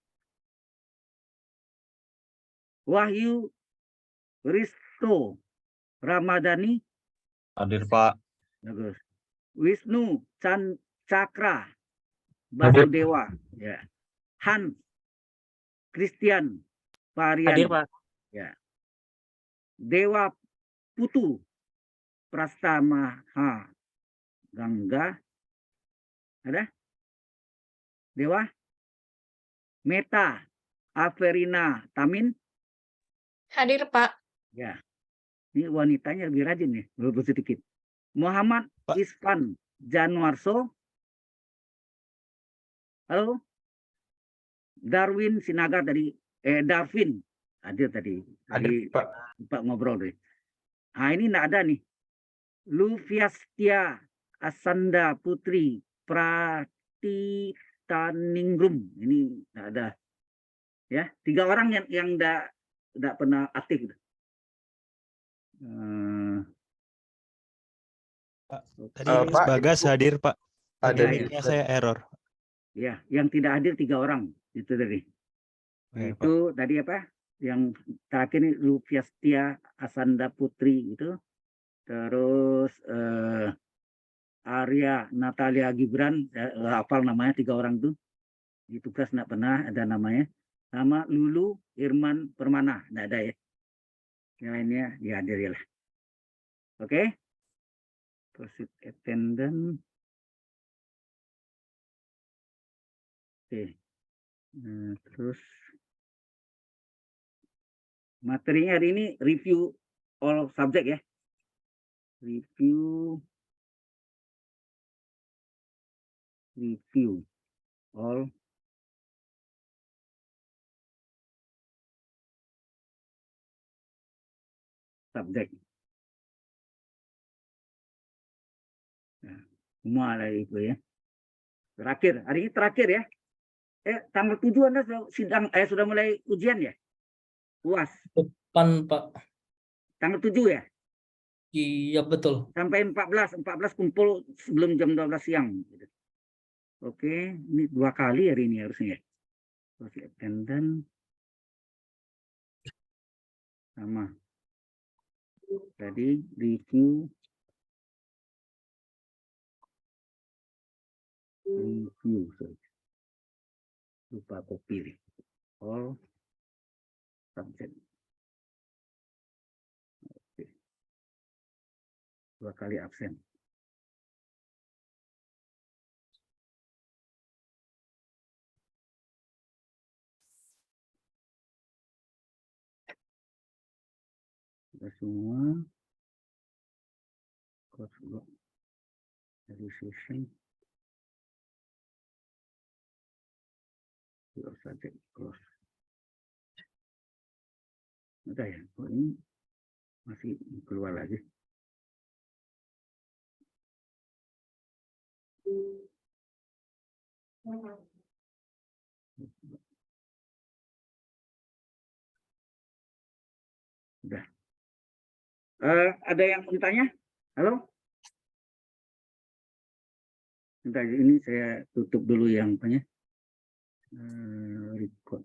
Wahyu Risto Ramadhani. Hadir, Pak. Bagus. Wisnu Cakra Basudewa. Ya. Han Christian Parian. Hadir, Pak. Ya. Dewa Putu Prastamaha Gangga. Ada? Dewa. Meta Averina Tamin. Hadir, Pak. Ya. Ini wanitanya lebih rajin nih, lebih sedikit. Muhammad Pak. Isfan Januarso. Halo. Darwin Sinaga tadi, Darwin hadir tadi. Hadir, Pak. Pak ngobrol deh. Nah, ini enggak ada nih. Lufiastia Asanda Putri Pratitaningrum. Ini enggak ada. Ya, 3 orang yang enggak pernah aktif. Tadi Pak, Mas Bagas hadir, Pak. Ada Iya, Ini saya error. Ya, yang tidak hadir 3 orang. Itu tadi. Oke, Pak. Itu tadi apa? Yang terakhir ini Lufiastia Asanda Putri itu. Terus Arya Natalia Gibran, hafal namanya 3 orang tuh. Di tugas enggak pernah ada namanya. Sama Lulu Irman Permana, enggak ada ya. Yang lainnya dihadiri lah. Oke. Proceed attendant. Oke. Nah, terus materinya hari ini review all subject ya. Review all subject. Nah, semua lah itu ya. Terakhir, hari ini terakhir ya. Tanggal 7 Anda sudah mulai ujian ya? UAS. Depan, Pak. Tanggal 7 ya? Iya, betul. Sampai 14 kumpul sebelum jam 12 siang. Oke, ini 2 kali hari ini harusnya ya. Terus attendant sama. Tadi review sorry. Lupa kopi. All subject. Oke. 2 kali absen. Sudah semua. Course block. Registration. Your subject close. Udah ya, oh, ini masih keluar lagi. Udah. Ada yang mau ditanya? Halo? Bentar, ini saya tutup dulu yang tanya. record.